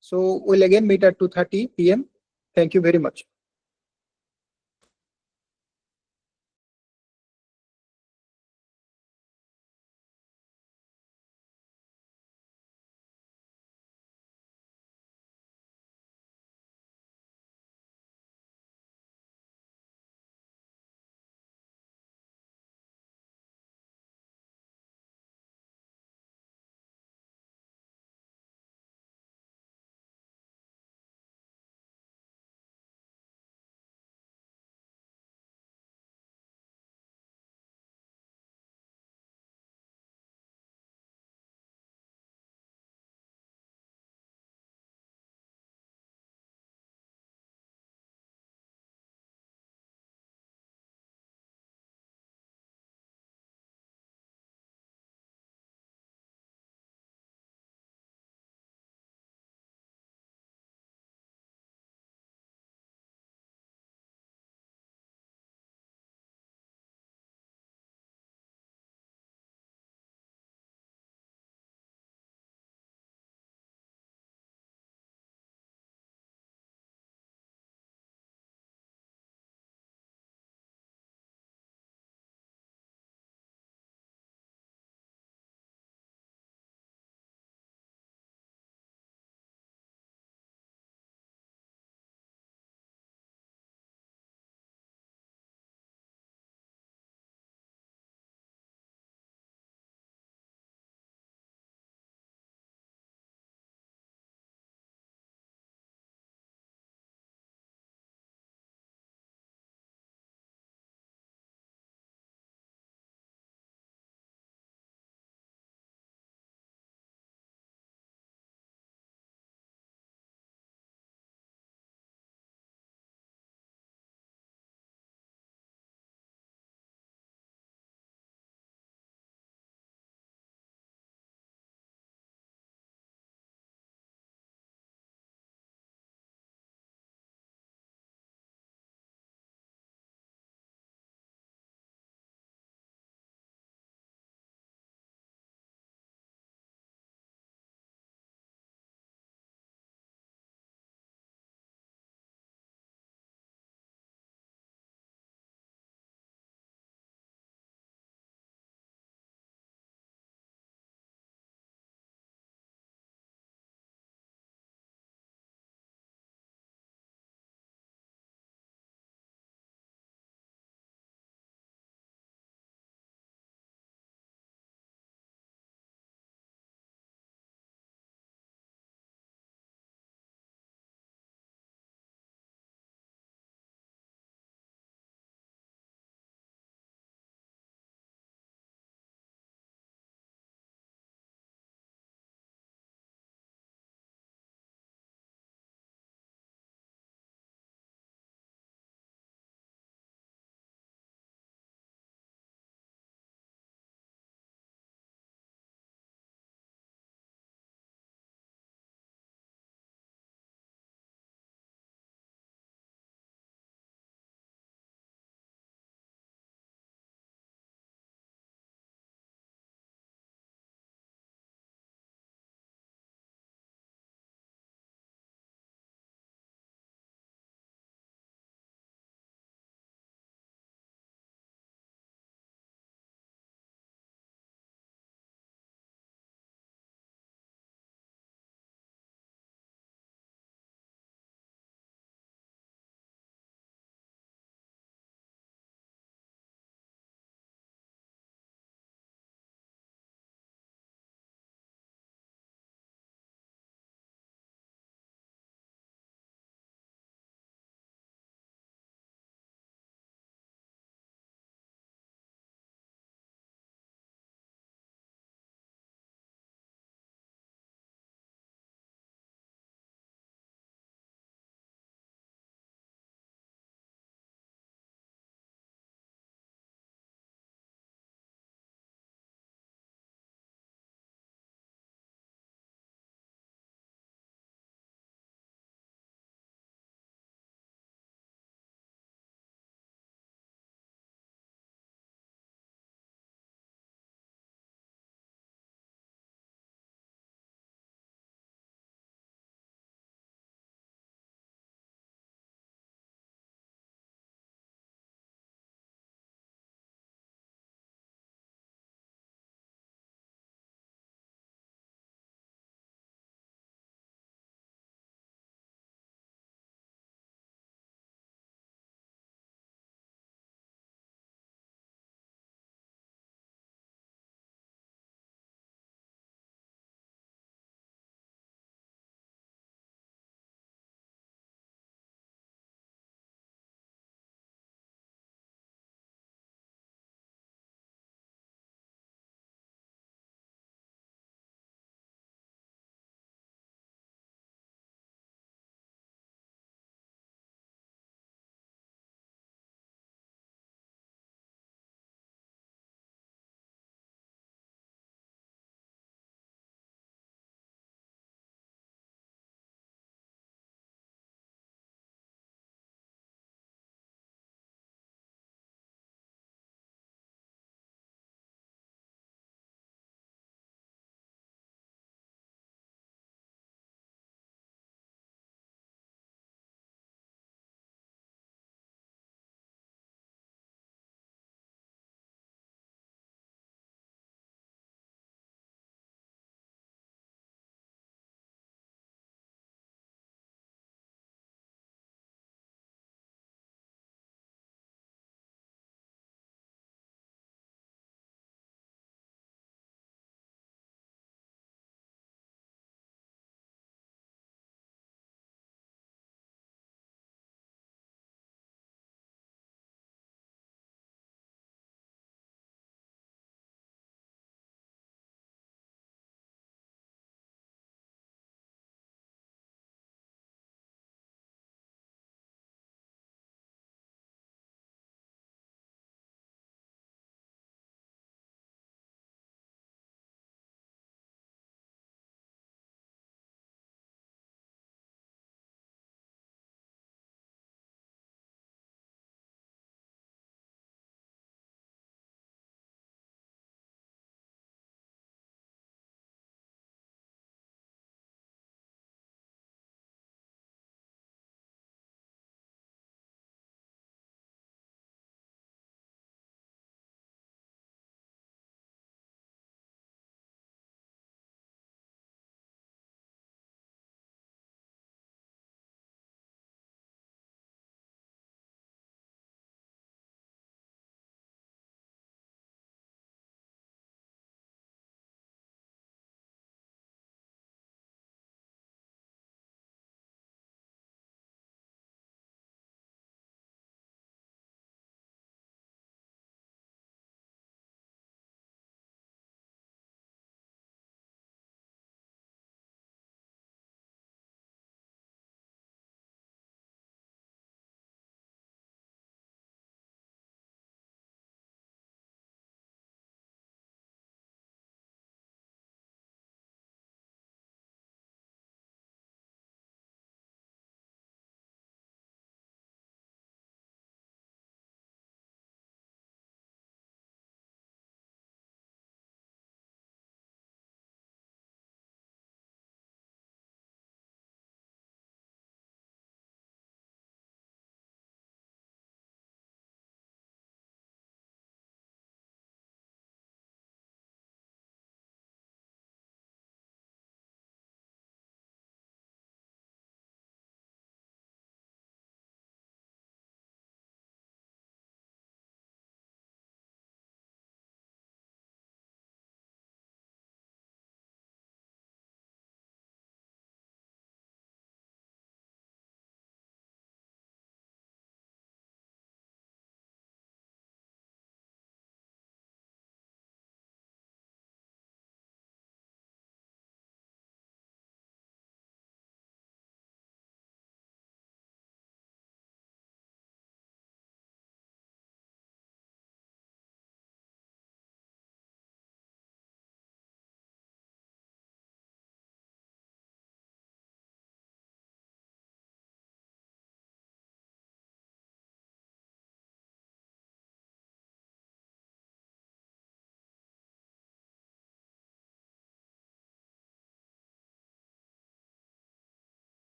So we'll again meet at 2:30 p.m. Thank you very much.